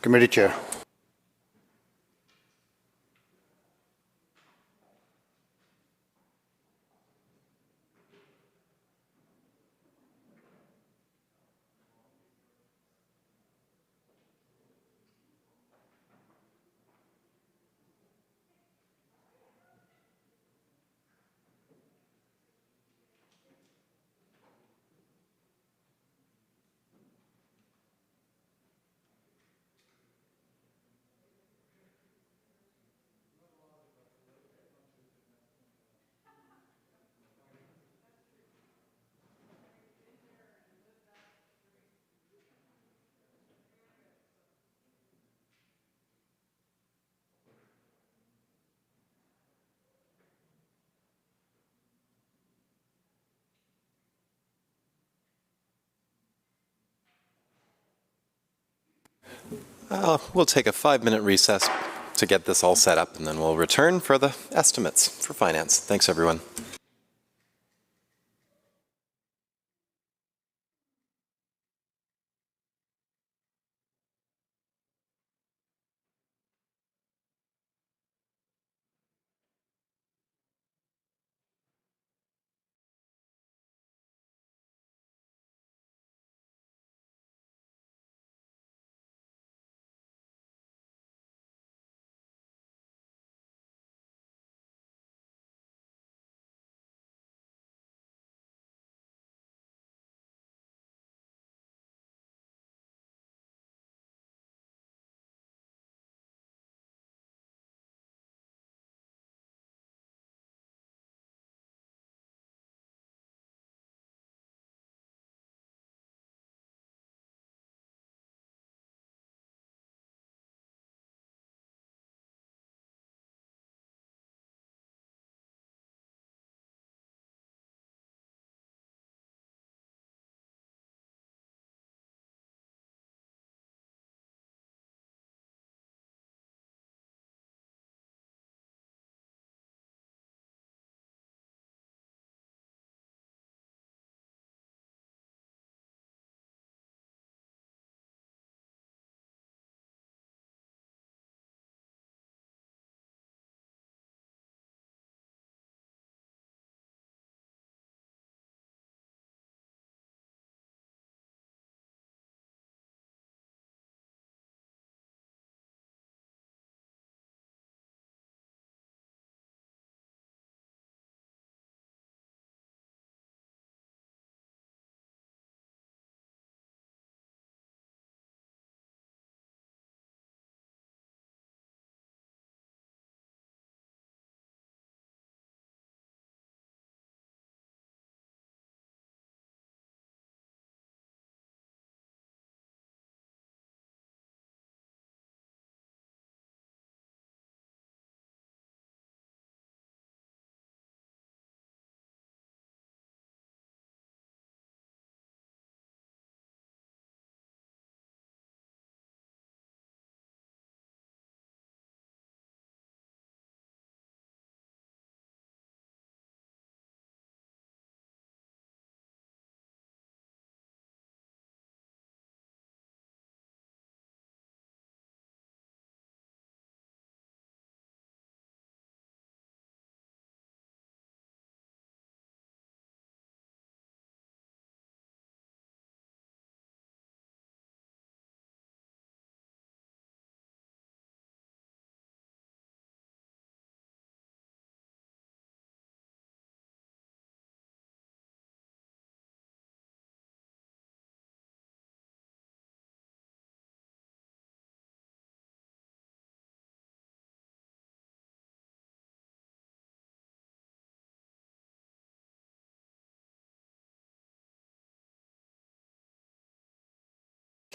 Committee Chair. We'll take a 5-minute recess to get this all set up, and then we'll return for the estimates for finance. Thanks, everyone.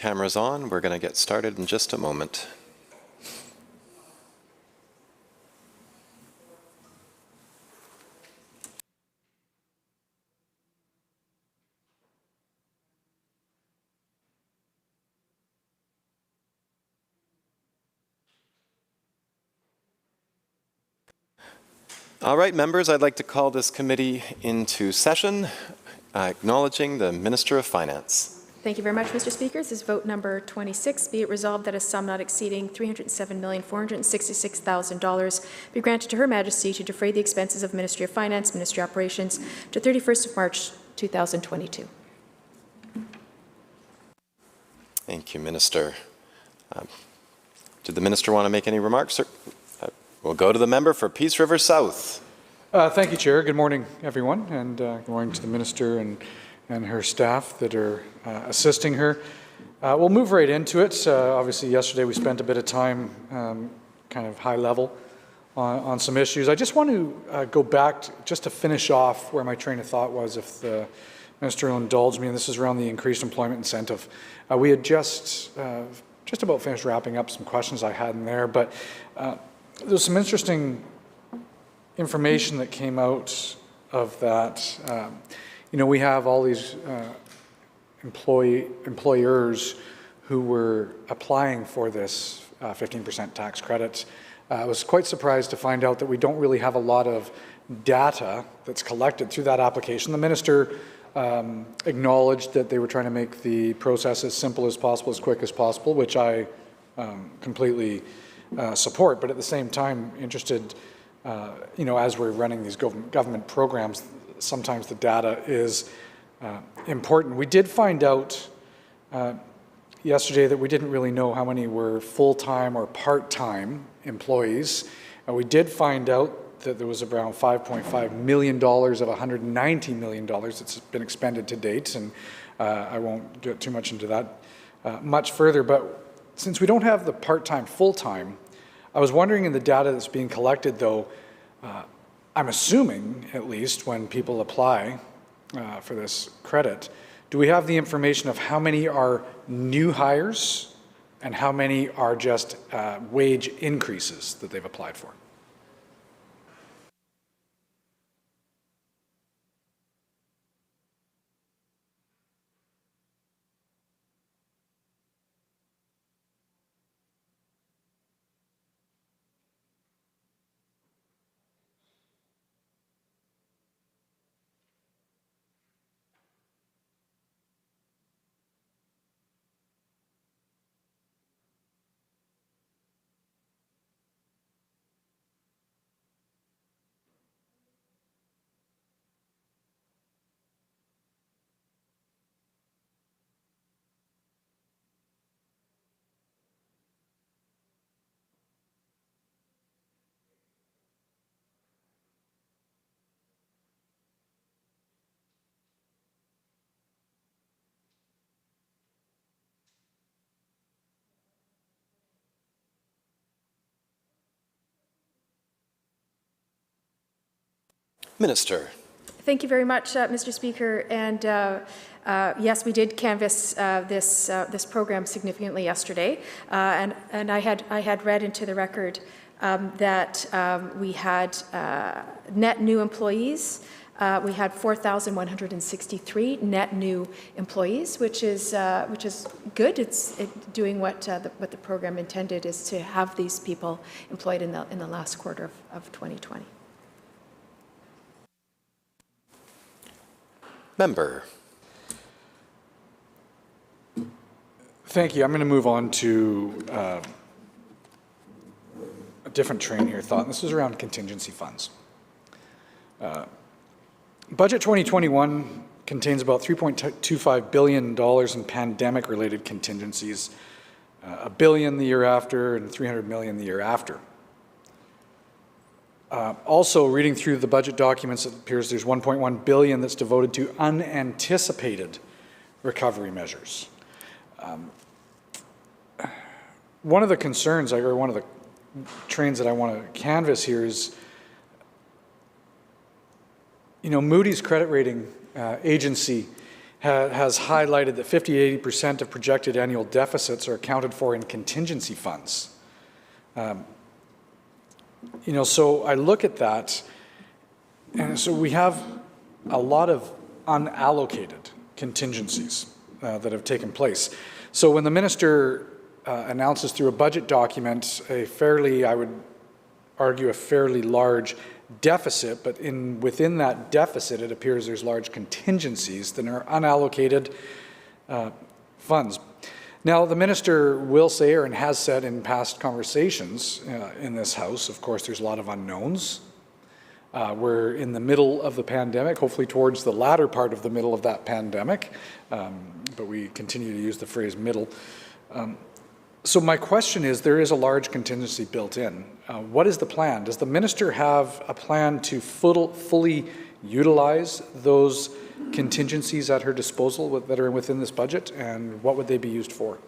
Cameras on. We're going to get started in just a moment. All right, members, I'd like to call this committee into session, acknowledging the Minister of Finance. Thank you very much, Mr. Speaker. This is vote number 26. Be it resolved that a sum not exceeding $307,466,000 be granted to Her Majesty to defray the expenses of Ministry of Finance, Ministry Operations to 31st of March 2022. Thank you, Minister. Did the Minister want to make any remarks, sir? We'll go to the member for Peace River South. Thank you, Chair. Good morning, everyone, and good morning to the Minister and her staff that are assisting her. We'll move right into it. Obviously, yesterday we spent a bit of time kind of high level on some issues. I just want to go back just to finish off where my train of thought was, if the Minister will indulge me, and this is around the increased employment incentive. We had just about finished wrapping up some questions I had in there, but there's some interesting information that came out of that. We have all these employers who were applying for this 15% tax credit. I was quite surprised to find out that we don't really have a lot of data that's collected through that application. The Minister acknowledged that they were trying to make the process as simple as possible, as quick as possible, which I completely support, but at the same time interested, as we're running these government programs, sometimes the data is important. We did find out yesterday that we didn't really know how many were full-time or part-time employees. We did find out that there was around $5.5 million of $190 million that's been expended to date, and I won't get too much into that much further, but since we don't have the part-time, full-time, I was wondering in the data that's being collected, though, I'm assuming, at least, when people apply for this credit, do we have the information of how many are new hires and how many are just wage increases that they've applied for? Minister. Thank you very much, Mr. Speaker. And yes, we did canvass this program significantly yesterday, and I had read into the record that we had net new employees. We had 4,163 net new employees, which is good. It's doing what the program intended, is to have these people employed in the last quarter of 2020. Member. Thank you. I'm going to move on to a different train here of thought. This is around contingency funds. Budget 2021 contains about $3.25 billion in pandemic-related contingencies, $1 billion the year after, and $300 million the year after. Also, reading through the budget documents, it appears there's $1.1 billion that's devoted to unanticipated recovery measures. One of the concerns, or one of the trains that I want to canvass here is, Moody's credit rating agency has highlighted that 50–80% of projected annual deficits are accounted for in contingency funds. So I look at that, and so we have a lot of unallocated contingencies that have taken place. So when the minister announces through a budget document I would argue, a fairly large deficit, but within that deficit, it appears there's large contingencies that are unallocated funds. Now, the minister will say, and has said in past conversations in this House, of course, there's a lot of unknowns. We're in the middle of the pandemic, hopefully towards the latter part of the middle of that pandemic, but we continue to use the phrase middle. So my question is, there is a large contingency built in. What is the plan? Does the minister have a plan to fully utilize those contingencies at her disposal that are within this budget, and what would they be used for?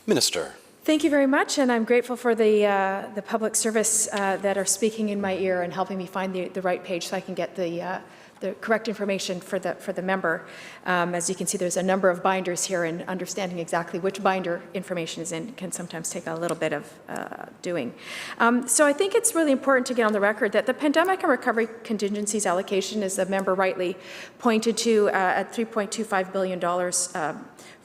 Minister. Thank you very much, and I'm grateful for the public service that are speaking in my ear and helping me find the right page so I can get the correct information for the member. As you can see, there's a number of binders here, and understanding exactly which binder information is in can sometimes take a little bit of doing. So I think it's really important to get on the record that the pandemic and recovery contingencies allocation, as the member rightly pointed to, at $3.25 billion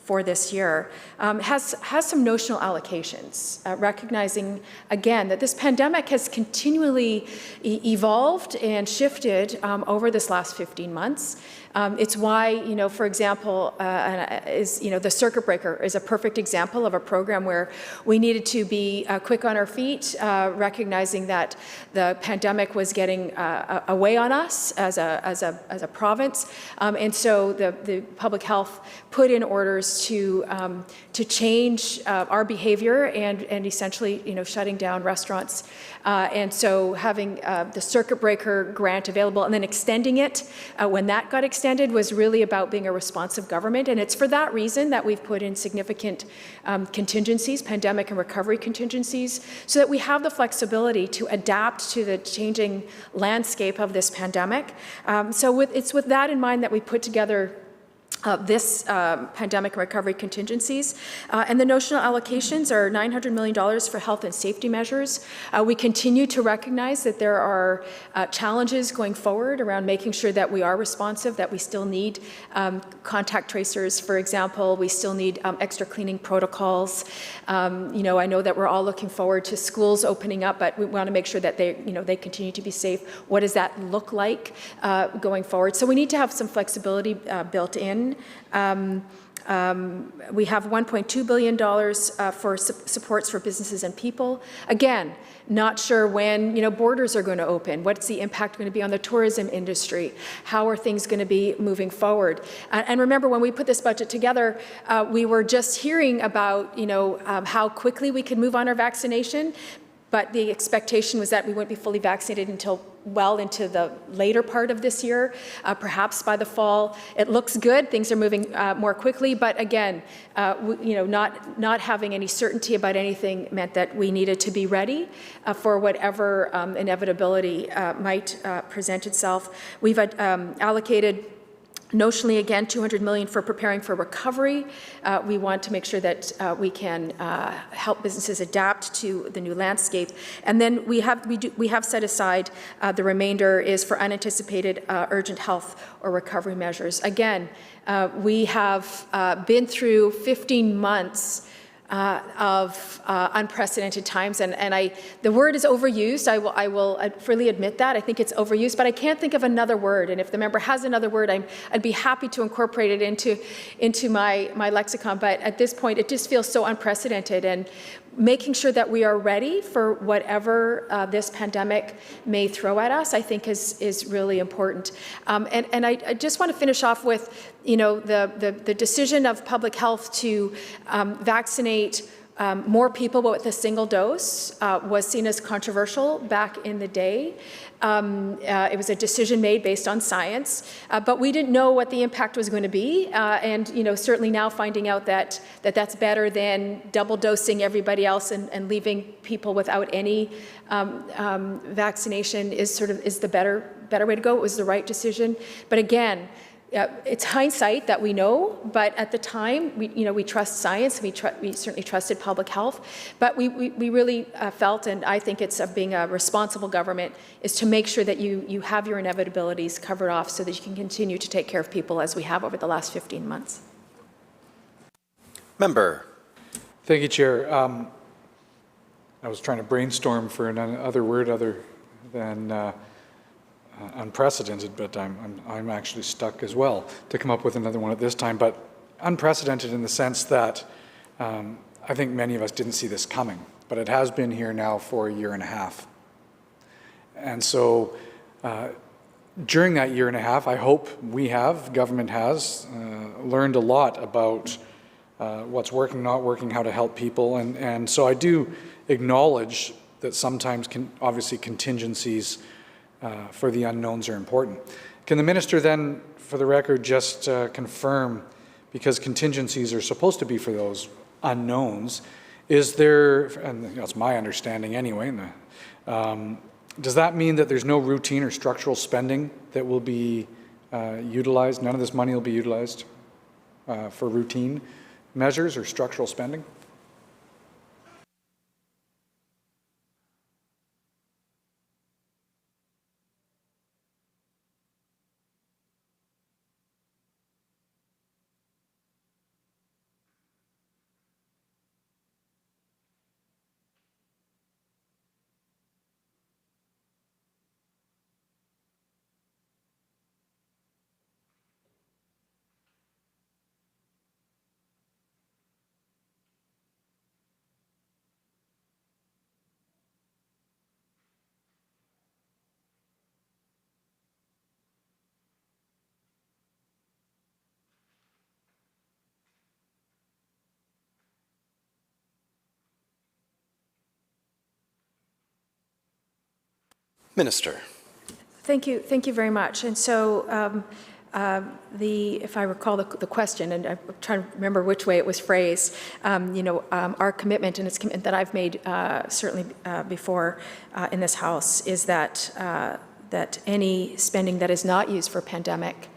for this year, has some notional allocations, recognizing, again, that this pandemic has continually evolved and shifted over this last 15 months. It's why, for example, the circuit breaker is a perfect example of a program where we needed to be quick on our feet, recognizing that the pandemic was getting away on us as a province. And so the public health put in orders to change our behavior and essentially, shutting down restaurants. And so having the circuit breaker grant available and then extending it when that got extended was really about being a responsive government. And it's for that reason that we've put in significant contingencies, pandemic and recovery contingencies, so that we have the flexibility to adapt to the changing landscape of this pandemic. So it's with that in mind that we put together this pandemic recovery contingencies. And the notional allocations are $900 million for health and safety measures. We continue to recognize that there are challenges going forward around making sure that we are responsive, that we still need contact tracers, for example. We still need extra cleaning protocols. I know that we're all looking forward to schools opening up, but we want to make sure that they continue to be safe. What does that look like going forward? So we need to have some flexibility built in. We have $1.2 billion for supports for businesses and people. Again, not sure when borders are going to open. What's the impact going to be on the tourism industry? How are things going to be moving forward? And remember, when we put this budget together, we were just hearing about how quickly we could move on our vaccination. But the expectation was that we wouldn't be fully vaccinated until well into the later part of this year, perhaps by the fall. It looks good. Things are moving more quickly. But again, not having any certainty about anything meant that we needed to be ready for whatever inevitability might present itself. We've allocated notionally, again, $200 million for preparing for recovery. We want to make sure that we can help businesses adapt to the new landscape. And then we have set aside the remainder is for unanticipated urgent health or recovery measures. Again, we have been through 15 months of unprecedented times, and the word is overused. I will freely admit that. I think it's overused, but I can't think of another word. And if the member has another word, I'd be happy to incorporate it into my lexicon. But at this point, it just feels so unprecedented, and making sure that we are ready for whatever this pandemic may throw at us, I think is really important. And I just want to finish off with, the decision of public health to vaccinate more people with a single dose was seen as controversial back in the day. It was a decision made based on science, but we didn't know what the impact was going to be. And certainly now finding out that that's better than double dosing everybody else and leaving people without any vaccination is the better way to go. It was the right decision. But again, it's hindsight that we know, but at the time, we trust science. We certainly trusted public health, but we really felt, and I think it's of being a responsible government, is to make sure that you have your inevitabilities covered off so that you can continue to take care of people as we have over the last 15 months. Member. Thank you, Chair. I was trying to brainstorm for another word other than unprecedented, but I'm actually stuck as well to come up with another one at this time. But unprecedented in the sense that I think many of us didn't see this coming, but it has been here now for a year and a half. And so during that year and a half, I hope government has learned a lot about what's working, not working, how to help people. And so I do acknowledge that sometimes obviously contingencies for the unknowns are important. Can the minister then, for the record, just confirm, because contingencies are supposed to be for those unknowns, is there, and that's my understanding anyway, does that mean that there's no routine or structural spending that will be utilized, none of this money will be utilized for routine measures or structural spending? Minister. Thank you very much. And so if I recall the question, and I'm trying to remember which way it was phrased, our commitment, and it's commitment that I've made certainly before in this House, is that any spending that is not used for pandemic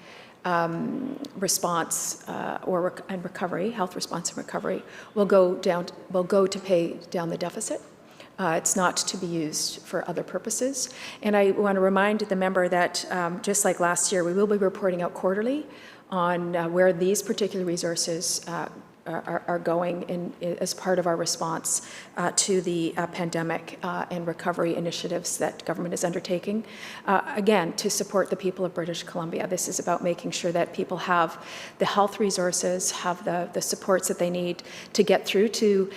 response and recovery, health response and recovery, will go to pay down the deficit. It's not to be used for other purposes. And I want to remind the member that just like last year, we will be reporting out quarterly on where these particular resources are going as part of our response to the pandemic and recovery initiatives that government is undertaking. Again, to support the people of British Columbia. This is about making sure that people have the health resources, have the supports that they need to get through to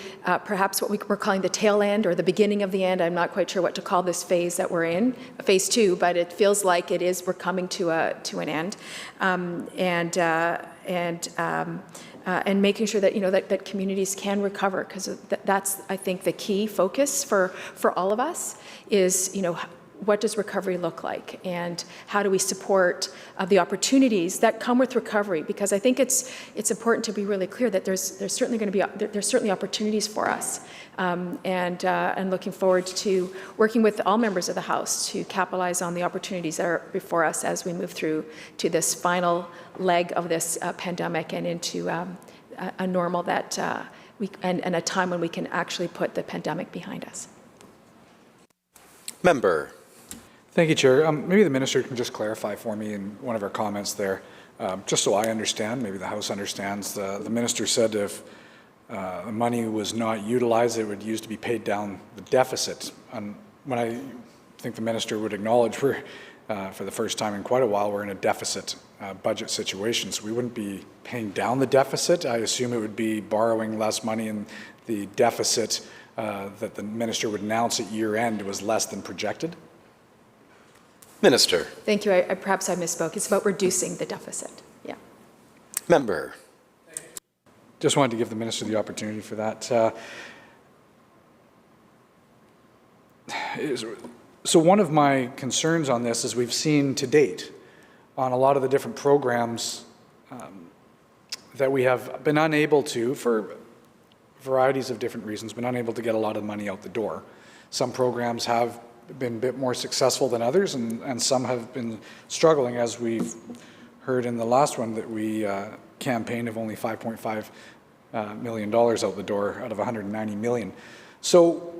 perhaps what we're calling the tail end or the beginning of the end. I'm not quite sure what to call this phase that we're in, phase 2, but it feels like we're coming to an end. And making sure that that communities can recover, because that's, I think, the key focus for all of us is what does recovery look like, and how do we support the opportunities that come with recovery? Because I think it's important to be really clear that there's certainly opportunities for us, and looking forward to working with all members of the House to capitalize on the opportunities that are before us as we move through to this final leg of this pandemic and into a normal that and a time when we can actually put the pandemic behind us. Member. Thank you, Chair. Maybe the Minister can just clarify for me in one of her comments there, just so I understand, maybe the House understands. The Minister said if the money was not utilized, it would use to be paid down the deficit. And when I think the Minister would acknowledge we're, for the first time in quite a while, we're in a deficit budget situation, so we wouldn't be paying down the deficit. I assume it would be borrowing less money, and the deficit that the Minister would announce at year end was less than projected. Minister. Thank you. Perhaps I misspoke. It's about reducing the deficit. Yeah. Member. Just wanted to give the Minister the opportunity for that. So one of my concerns on this is we've seen to date on a lot of the different programs that we have been unable to, for varieties of different reasons, been unable to get a lot of money out the door. Some programs have been a bit more successful than others, and some have been struggling, as we've heard in the last one that we campaigned of only $5.5 million out the door out of $190 million. So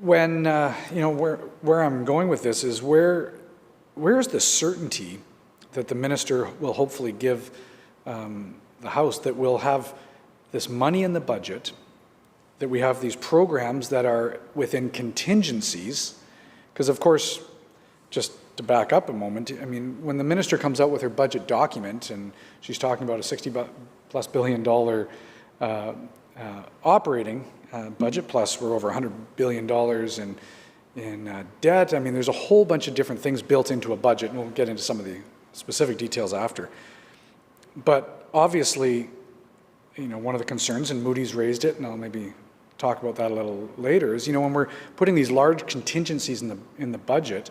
when, where I'm going with this is where's the certainty that the Minister will hopefully give the House that we'll have this money in the budget, that we have these programs that are within contingencies? Because of course, just to back up a moment, I mean, when the Minister comes out with her budget document and she's talking about a $60+ billion operating budget, plus we're over $100 billion in debt. I mean, there's a whole bunch of different things built into a budget, and we'll get into some of the specific details after. But obviously, one of the concerns, and Moody's raised it, and I'll maybe talk about that a little later, is, when we're putting these large contingencies in the budget,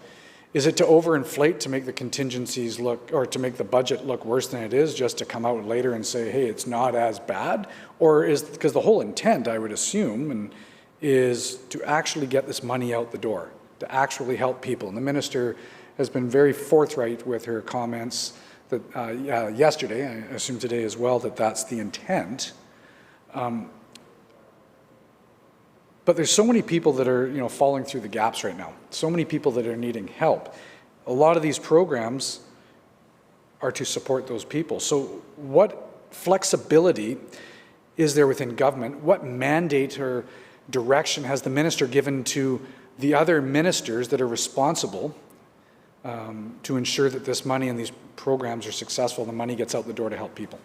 is it to overinflate to make the contingencies look, or to make the budget look worse than it is, just to come out later and say, hey, it's not as bad? Or is, because the whole intent, I would assume, is to actually get this money out the door, to actually help people. And the Minister has been very forthright with her comments that yesterday, I assume today as well, that that's the intent. But there's so many people that are, falling through the gaps right now. So many people that are needing help. A lot of these programs are to support those people. So what flexibility is there within government? What mandate or direction has the minister given to the other ministers that are responsible to ensure that this money and these programs are successful and the money gets out the door to help people?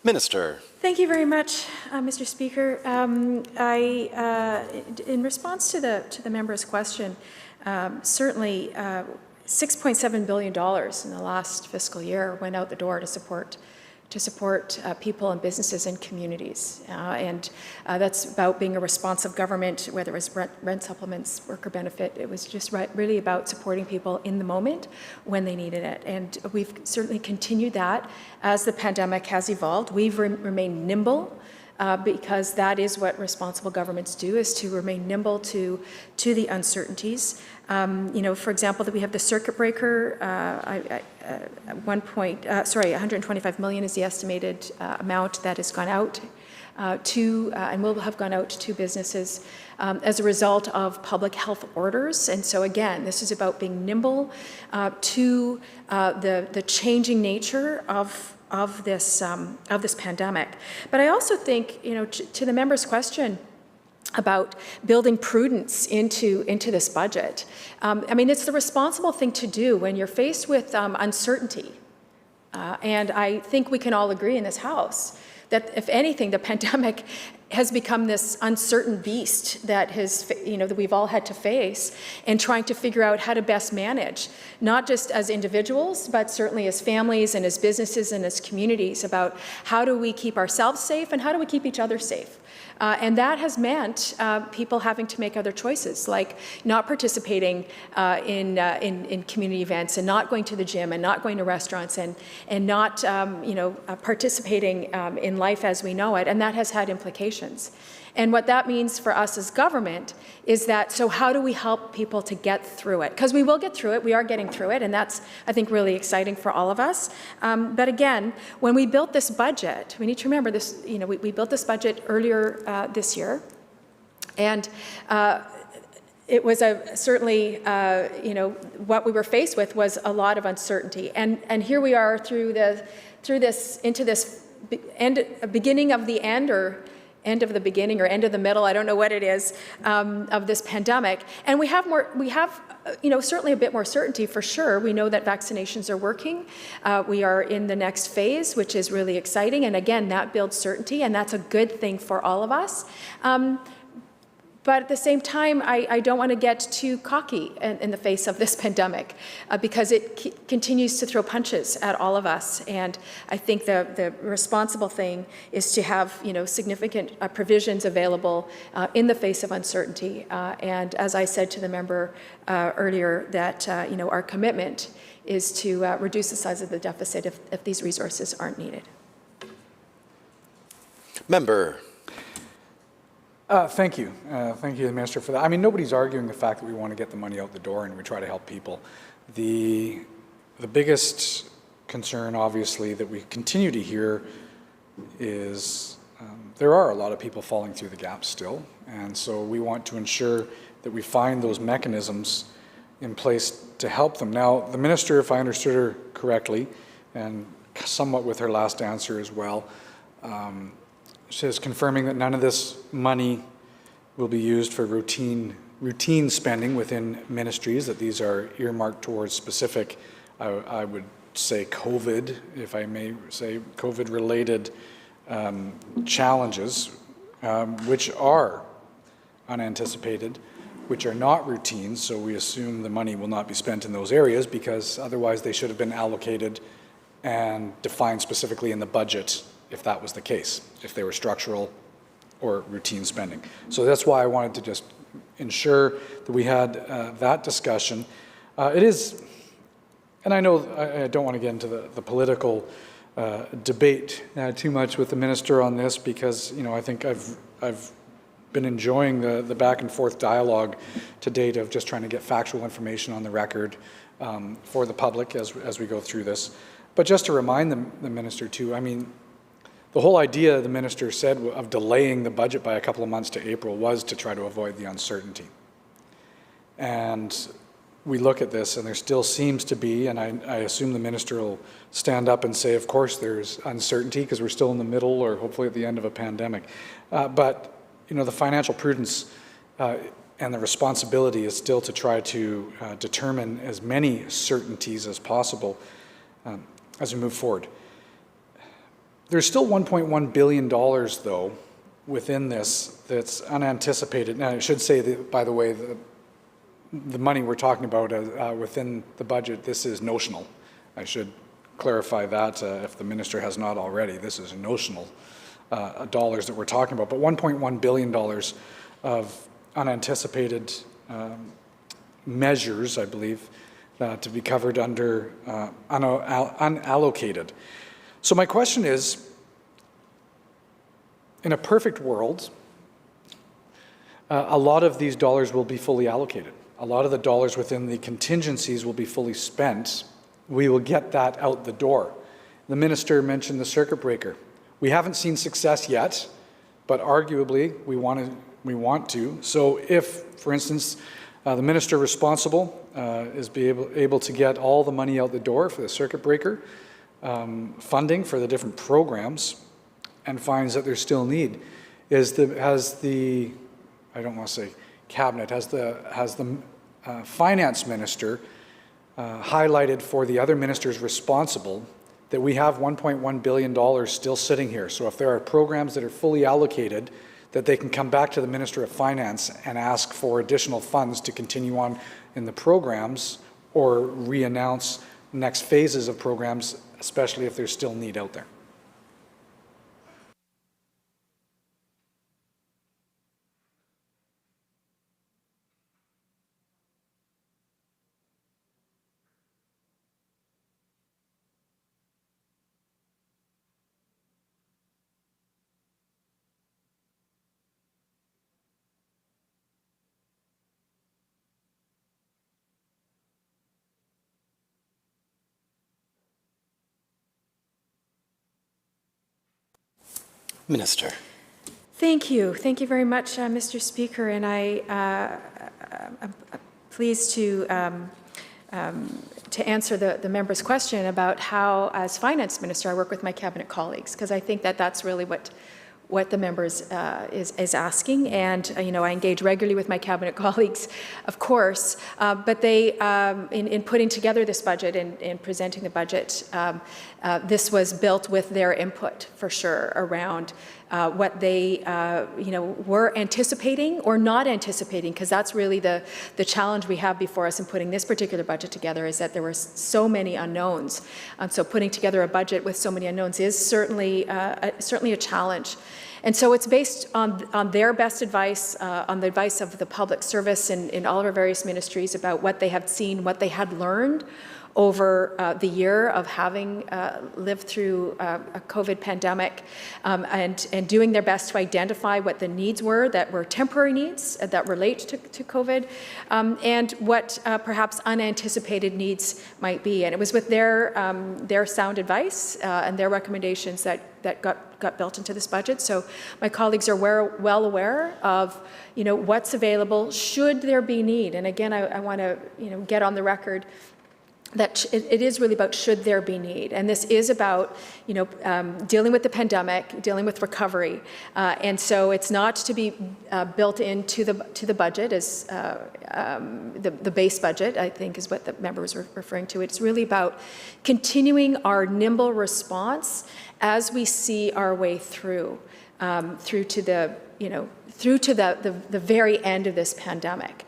Minister. Thank you very much, Mr. Speaker. In response to the member's question, certainly $6.7 billion in the last fiscal year went out the door to support people and businesses and communities. That's about being a responsive government, whether it was rent supplements, worker benefit. It was just really about supporting people in the moment when they needed it. And we've certainly continued that as the pandemic has evolved. We've remained nimble because that is what responsible governments do, is to remain nimble to the uncertainties. For example, that we have the circuit breaker. 125 million is the estimated amount that has gone out and will have gone out to businesses as a result of public health orders. And so again, this is about being nimble to the changing nature of this pandemic. But I also think, to the member's question about building prudence into this budget. It's the responsible thing to do when you're faced with uncertainty. And I think we can all agree in this House that, if anything, the pandemic has become this uncertain beast that that we've all had to face, and trying to figure out how to best manage, not just as individuals, but certainly as families and as businesses and as communities, about how do we keep ourselves safe and how do we keep each other safe. And that has meant people having to make other choices, like not participating in community events, and not going to the gym, and not going to restaurants, and not participating in life as we know it. And that has had implications. And what that means for us as government is that, so how do we help people to get through it? Because we will get through it, we are getting through it, and that's, I think, really exciting for all of us. But again, when we built this budget, we need to remember this, we built this budget earlier this year, and it was certainly, what we were faced with was a lot of uncertainty. And here we are into this beginning of the end, or end of the beginning, or end of the middle, I don't know what it is, of this pandemic. And we have certainly a bit more certainty for sure. We know that vaccinations are working. We are in the next phase, which is really exciting. And again, that builds certainty, and that's a good thing for all of us. But at the same time, I don't want to get too cocky in the face of this pandemic, because it continues to throw punches at all of us. And I think the responsible thing is to have significant provisions available in the face of uncertainty. And as I said to the member earlier, that our commitment is to reduce the size of the deficit if these resources aren't needed. Member. Thank you. Thank you, Minister, for that. Nobody's arguing the fact that we want to get the money out the door and we try to help people. The biggest concern, obviously, that we continue to hear is there are a lot of people falling through the gaps still. And so we want to ensure that we find those mechanisms in place to help them. Now, the Minister, if I understood her correctly, and somewhat with her last answer as well, she is confirming that none of this money will be used for routine spending within ministries, that these are earmarked towards specific, I would say COVID, if I may say, COVID-related challenges, which are unanticipated, which are not routine, so we assume the money will not be spent in those areas, because otherwise they should have been allocated and defined specifically in the budget if that was the case, if they were structural or routine spending. So that's why I wanted to just ensure that we had that discussion. It is, and I know I don't want to get into the political debate too much with the Minister on this, because I think I've been enjoying the back and forth dialogue to date of just trying to get factual information on the record for the public as we go through this. But just to remind the Minister too, the whole idea, the Minister said, of delaying the budget by a couple of months to April was to try to avoid the uncertainty. And we look at this, and there still seems to be, and I assume the Minister will stand up and say, of course there's uncertainty, because we're still in the middle or hopefully at the end of a pandemic. But the financial prudence and the responsibility is still to try to determine as many certainties as possible as we move forward. There's still $1.1 billion, though, within this that's unanticipated. Now, I should say that, by the way, the money we're talking about within the budget, this is notional. I should clarify that if the minister has not already. This is notional dollars that we're talking about, but $1.1 billion of unanticipated measures, I believe, to be covered under unallocated. So my question is, in a perfect world, a lot of these dollars will be fully allocated. A lot of the dollars within the contingencies will be fully spent. We will get that out the door. The minister mentioned the circuit breaker. We haven't seen success yet, but arguably we want to. So if, for instance, the minister responsible is able to get all the money out the door for the circuit breaker, funding for the different programs, and finds that there's still need, has the I don't want to say cabinet, has the finance minister highlighted for the other ministers responsible that we have $1.1 billion still sitting here. So if there are programs that are fully allocated, that they can come back to the Minister of Finance and ask for additional funds to continue on in the programs or re-announce next phases of programs, especially if there's still need out there. Minister. Thank you. Thank you very much, Mr. Speaker. And I'm pleased to answer the member's question about how, as finance minister, I work with my cabinet colleagues, because I think that that's really what the members is asking. And I engage regularly with my cabinet colleagues, of course, but they in putting together this budget and presenting the budget, this was built with their input for sure around what they were anticipating or not anticipating, because that's really the challenge we have before us in putting this particular budget together, is that there were so many unknowns. So putting together a budget with so many unknowns is certainly a challenge. And so it's based on their best advice, on the advice of the public service in all of our various ministries about what they have seen, what they had learned over the year of having lived through a COVID pandemic, and doing their best to identify what the needs were that were temporary needs that relate to COVID, and what perhaps unanticipated needs might be. And it was with their sound advice and their recommendations that got built into this budget. So my colleagues are well aware of what's available should there be need. And again, I want to get on the record that it is really about should there be need. And this is about, dealing with the pandemic, dealing with recovery. And so it's not to be built into the budget as the base budget, I think is what the member was referring to. It's really about continuing our nimble response as we see our way through to the very end of this pandemic,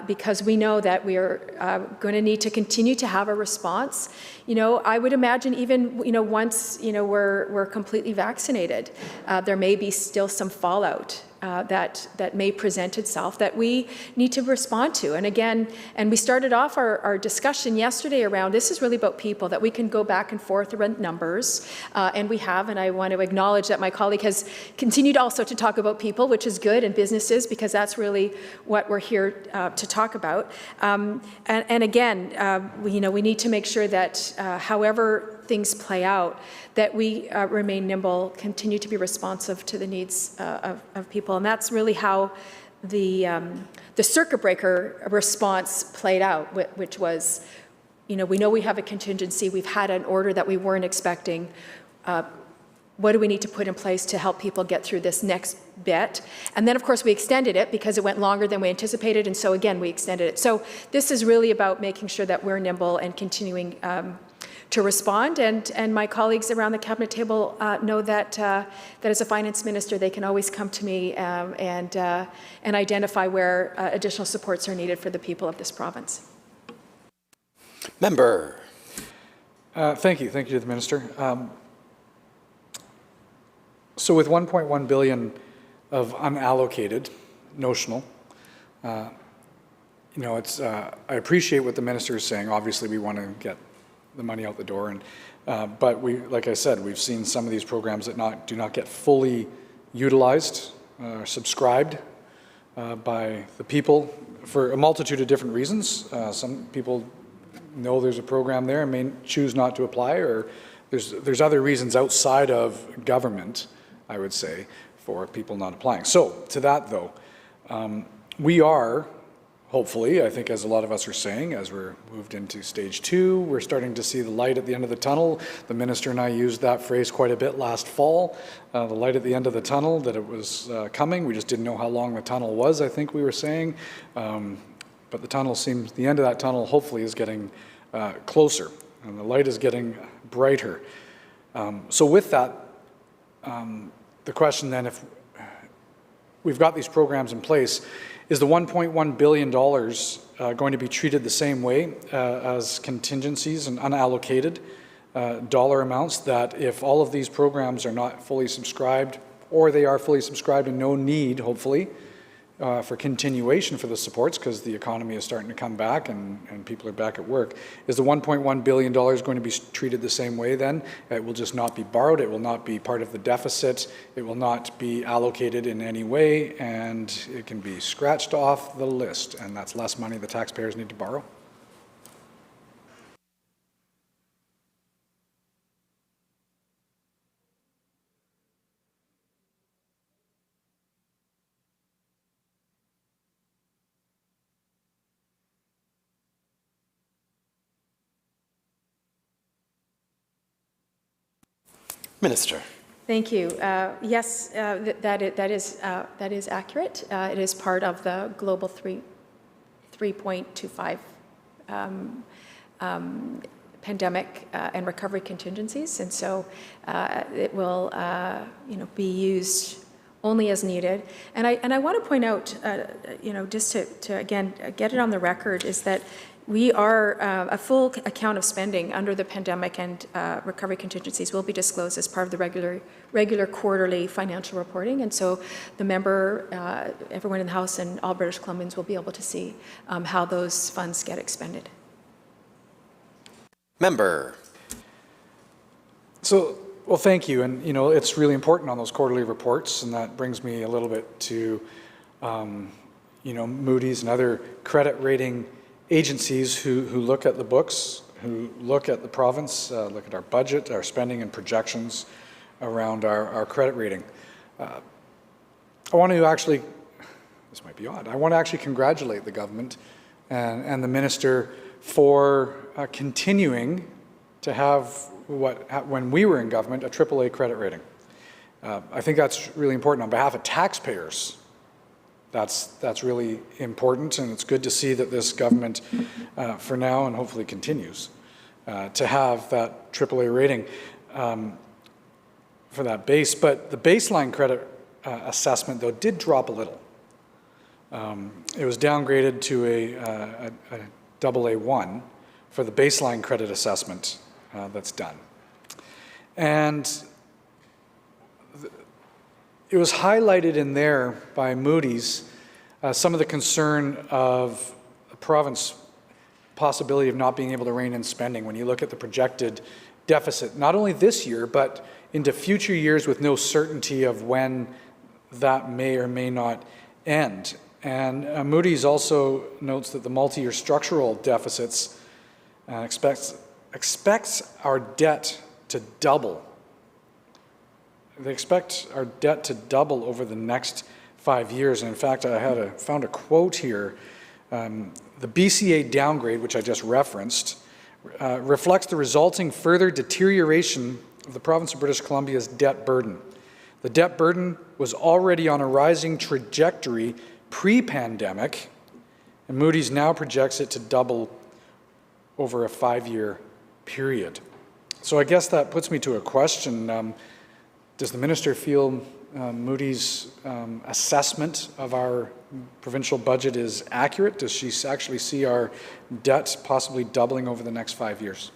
because we know that we are going to need to continue to have a response. I would imagine even once we're completely vaccinated, there may be still some fallout that may present itself that we need to respond to. And again, we started off our discussion yesterday around this is really about people, that we can go back and forth around numbers, and we have, and I want to acknowledge that my colleague has continued also to talk about people, which is good, and businesses, because that's really what we're here to talk about. And again, we need to make sure that however things play out, that we remain nimble, continue to be responsive to the needs of people. And that's really how the circuit breaker response played out, which was, we know we have a contingency, we've had an order that we weren't expecting. What do we need to put in place to help people get through this next bit? And then, of course, we extended it because it went longer than we anticipated, and so again, we extended it. So this is really about making sure that we're nimble and continuing respond. And my colleagues around the cabinet table know that as a finance minister, they can always come to me and identify where additional supports are needed for the people of this province. Member. Thank you to the minister. So with 1.1 billion of unallocated, notional, it's I appreciate what the minister is saying. Obviously, we want to get the money out the door, but like I said, we've seen some of these programs that do not get fully utilized, subscribed by the people for a multitude of different reasons. Some people know there's a program there and may choose not to apply, or there's other reasons outside of government, I would say, for people not applying. So to that though, we are, hopefully, I think as a lot of us are saying, as we're moved into stage 2, we're starting to see the light at the end of the tunnel. The minister and I used that phrase quite a bit last fall, the light at the end of the tunnel, that it was coming. We just didn't know how long the tunnel was, I think we were saying. But the tunnel seems, the end of that tunnel hopefully is getting closer, and the light is getting brighter. So with that, the question then, if we've got these programs in place, is the $1.1 billion going to be treated the same way as contingencies and unallocated dollar amounts, that if all of these programs are not fully subscribed, or they are fully subscribed and no need, hopefully, for continuation for the supports because the economy is starting to come back and people are back at work, is the $1.1 billion going to be treated the same way then? It will just not be borrowed, it will not be part of the deficit, it will not be allocated in any way, and it can be scratched off the list, and that's less money the taxpayers need to borrow? Minister. Thank you. Yes, that is accurate. It is part of the global 3.25 pandemic and recovery contingencies, and so it will, be used only as needed. And I want to point out, just to again get it on the record, is that we are, a full account of spending under the pandemic and recovery contingencies will be disclosed as part of the regular quarterly financial reporting. And so the member, everyone in the House and all British Columbians will be able to see how those funds get expended. Member. So, well, thank you. And, it's really important on those quarterly reports, and that brings me a little bit to, Moody's and other credit rating agencies who look at the books, who look at the province, look at our budget, our spending and projections around our credit rating. I want to actually, this might be odd, I want to actually congratulate the government and the minister for continuing to have when we were in government, a AAA credit rating. I think that's really important on behalf of taxpayers. That's really important, and it's good to see that this government, for now and hopefully continues, to have that AAA rating for that base. But the baseline credit assessment, though, did drop a little. It was downgraded to a AA1 for the baseline credit assessment that's done. And it was highlighted in there by Moody's some of the concern of the province possibility of not being able to rein in spending when you look at the projected deficit, not only this year, but into future years with no certainty of when that may or may not end. And Moody's also notes that the multi-year structural deficits expects our debt to double. They expect our debt to double over the next 5 years. And in fact, I found a quote here. The BCA downgrade, which I just referenced, reflects the resulting further deterioration of the province of British Columbia's debt burden. The debt burden was already on a rising trajectory pre-pandemic, and Moody's now projects it to double over a 5-year period. So I guess that puts me to a question. Does the minister feel Moody's assessment of our provincial budget is accurate? Does she actually see our debt possibly doubling over the next 5 years?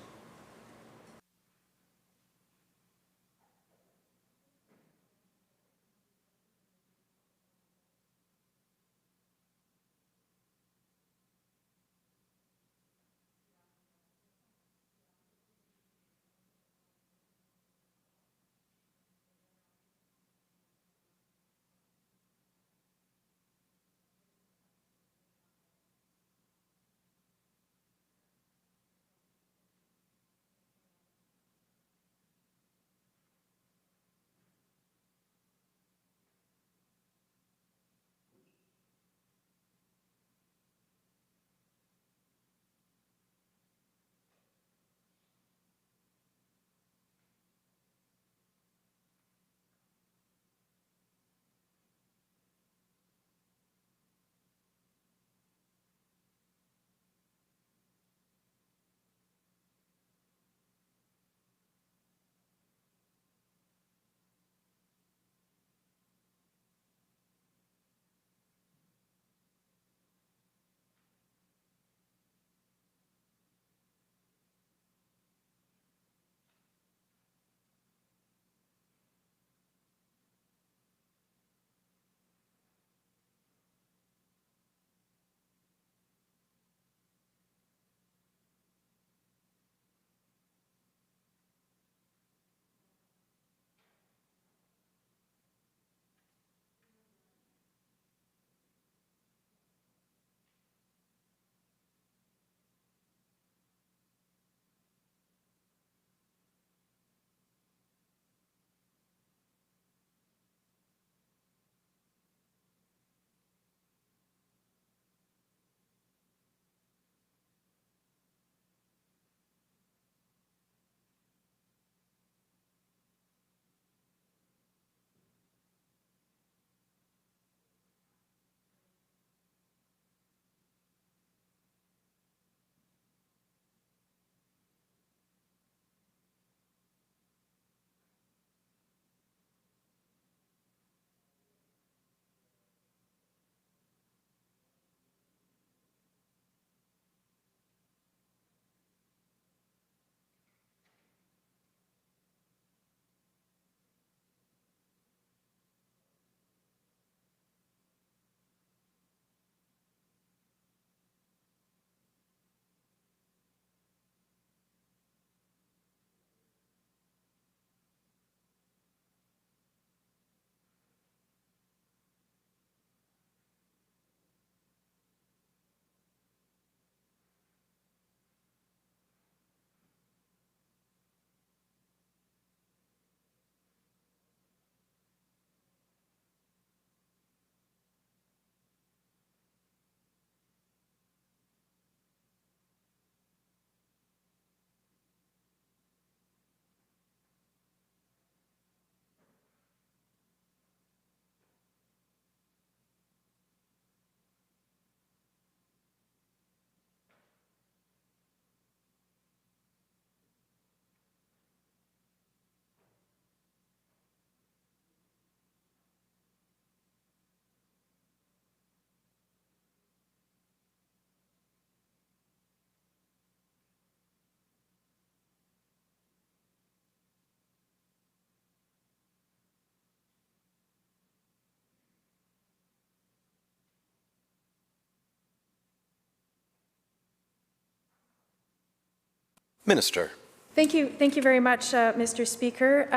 Minister. Thank you very much, Mr. Speaker.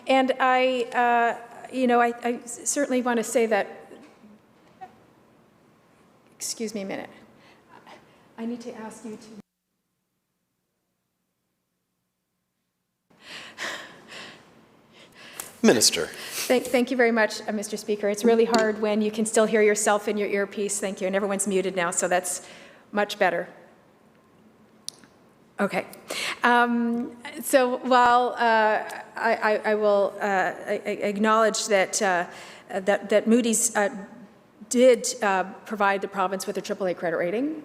And I certainly want to say that, excuse me a minute. I need to ask you to. Minister. Thank you very much, Mr. Speaker. It's really hard when you can still hear yourself in your earpiece. Thank you. And everyone's muted now, so that's much better. Okay. So while I will acknowledge that Moody's did provide the province with a AAA credit rating,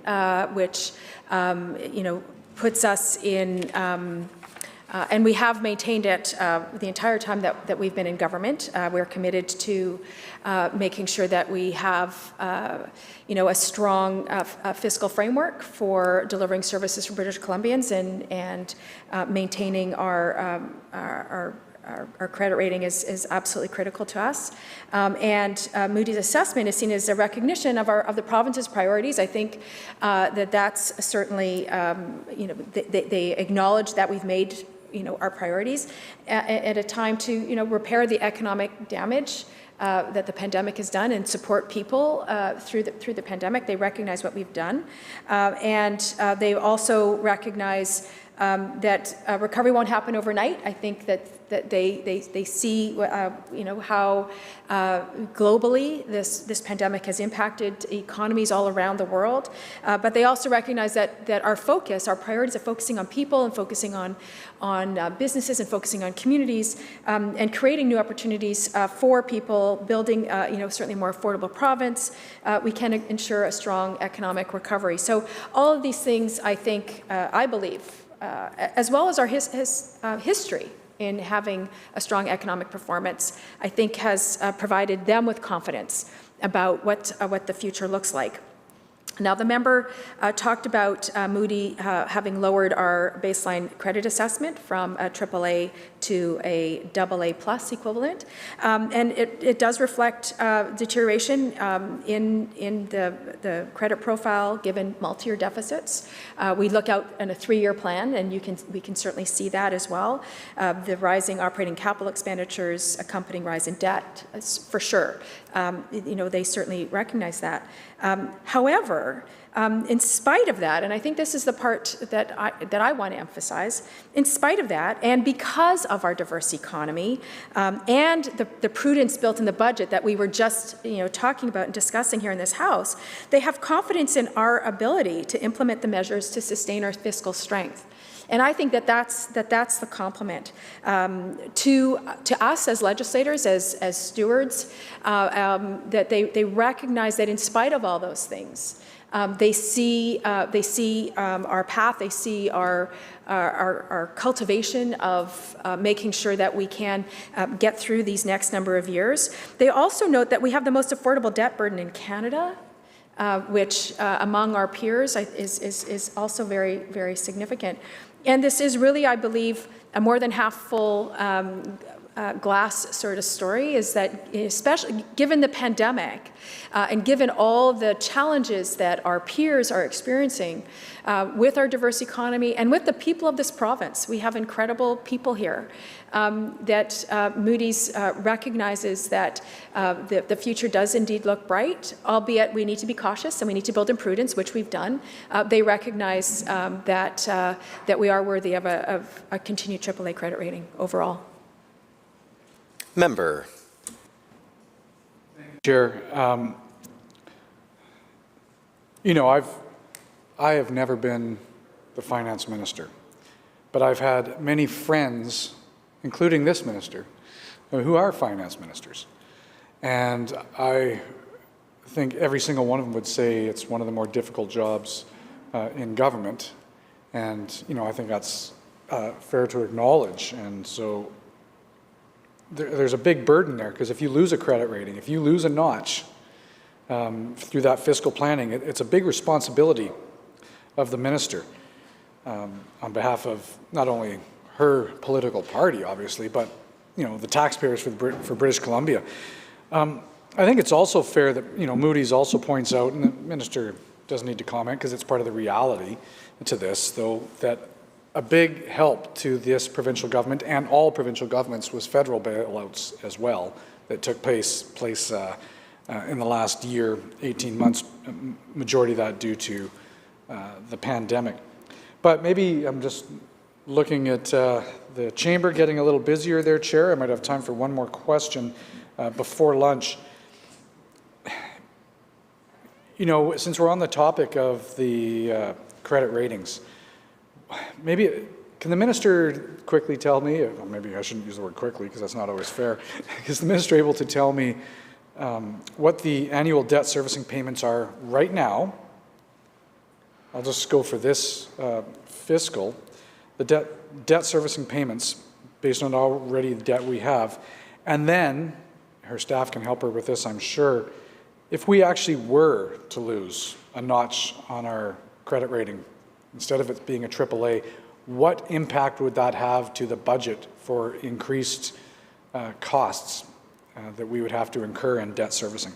which puts us in And we have maintained it the entire time that we've been in government. We're committed to making sure that we have, a strong fiscal framework for delivering services for British Columbians and maintaining our credit rating is absolutely critical to us. And Moody's assessment is seen as a recognition of the province's priorities. I think that's certainly, they acknowledge that we've made our priorities at a time to, repair the economic damage that the pandemic has done and support people through the pandemic. They recognize what we've done. And they also recognize that recovery won't happen overnight. I think that they see how globally this pandemic has impacted economies all around the world. But they also recognize that our priorities are focusing on people and focusing on businesses and focusing on communities and creating new opportunities for people, building certainly a more affordable province. We can ensure a strong economic recovery. So all of these things, I think, I believe, as well as our history in having a strong economic performance, I think has provided them with confidence about what the future looks like. Now, the member talked about Moody having lowered our baseline credit assessment from a AAA to a AA plus equivalent. And it does reflect deterioration in the credit profile given multi-year deficits. We look out in a 3-year plan, and we can certainly see that as well. The rising operating capital expenditures accompanying rise in debt, for sure. They certainly recognize that. However, in spite of that, and I think this is the part that I want to emphasize, in spite of that, and because of our diverse economy, and the prudence built in the budget that we were just talking about and discussing here in this House, they have confidence in our ability to implement the measures to sustain our fiscal strength. And I think that's the compliment to us as legislators, as stewards, that they recognize that in spite of all those things, they see our path, they see our cultivation of making sure that we can get through these next number of years. They also note that we have the most affordable debt burden in Canada, which among our peers is also very, very significant. And this is really, I believe, a more than half full glass sort of story, is that especially given the pandemic and given all the challenges that our peers are experiencing with our diverse economy and with the people of this province, we have incredible people here, that Moody's recognizes that the future does indeed look bright, albeit we need to be cautious and we need to build in prudence, which we've done. They recognize that we are worthy of a continued AAA credit rating overall. Member. Chair, I have never been the finance minister, but I've had many friends, including this minister, who are finance ministers. And I think every single one of them would say it's one of the more difficult jobs in government. And, I think that's fair to acknowledge. And so there's a big burden there, because if you lose a credit rating, if you lose a notch through that fiscal planning, it's a big responsibility of the minister on behalf of not only her political party, obviously, but the taxpayers for British Columbia. I think it's also fair that Moody's also points out, and the minister doesn't need to comment because it's part of the reality to this, though, that a big help to this provincial government and all provincial governments was federal bailouts as well that took place in the last year, 18 months, majority of that due to the pandemic. But maybe I'm just looking at the chamber getting a little busier there, Chair. I might have time for one more question before lunch. Since we're on the topic of the credit ratings, maybe can the minister quickly tell me, or maybe I shouldn't use the word quickly because that's not always fair, is the minister able to tell me what the annual debt servicing payments are right now? I'll just go for this fiscal. The debt debt servicing payments based on already the debt we have. And then, her staff can help her with this, I'm sure, if we actually were to lose a notch on our credit rating, instead of it being a AAA, what impact would that have to the budget for increased costs that we would have to incur in debt servicing?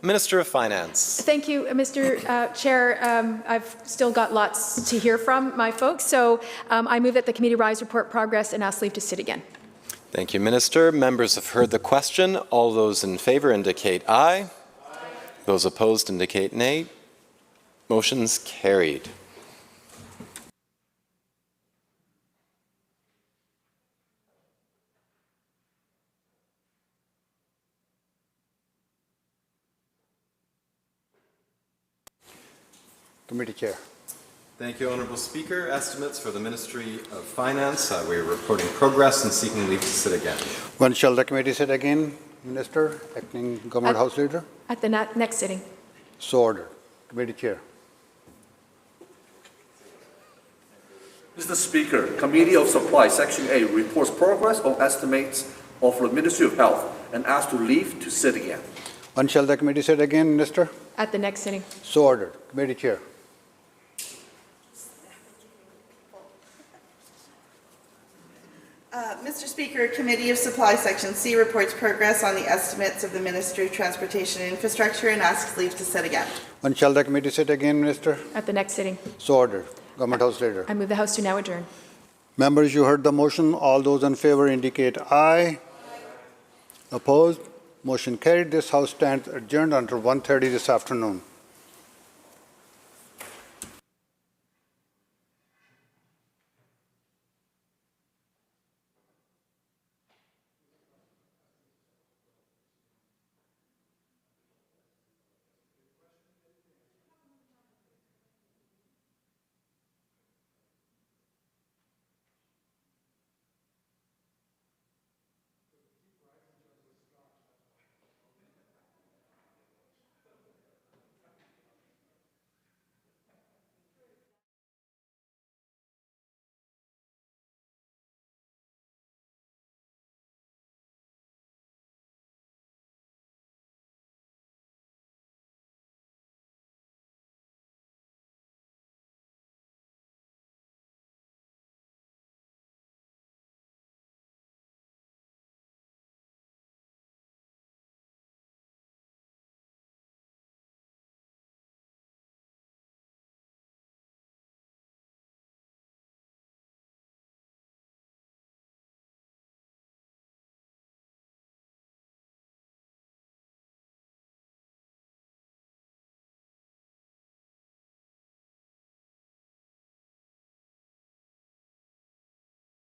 Minister of Finance. Thank you, Mr. Chair. I've still got lots to hear from my folks, so I move that the committee rise, report progress, and ask leave to sit again. Thank you, Minister. Members have heard the question. All those in favour indicate aye. Aye. Those opposed indicate nay. Motion's carried. Committee Chair. Thank you, Honourable Speaker. Estimates for the Ministry of Finance. We're reporting progress and seeking leave to sit again. When shall the committee sit again, Minister, Acting Government House Leader? At the next sitting. So ordered. Committee Chair. Mr. Speaker, Committee of Supply, Section A, reports progress on estimates of the Ministry of Health and asks to leave to sit again. When shall the committee sit again, Minister? At the next sitting. So ordered. Committee Chair. Mr. Speaker, Committee of Supply Section C reports progress on the estimates of the Ministry of Transportation and Infrastructure and asks leave to sit again. When shall the committee sit again, Minister? At the next sitting. So ordered. Government House Leader. I move the House to now adjourn. Members, you heard the motion. All those in favor indicate aye. Opposed? Motion carried. This House stands adjourned until 1:30 this afternoon.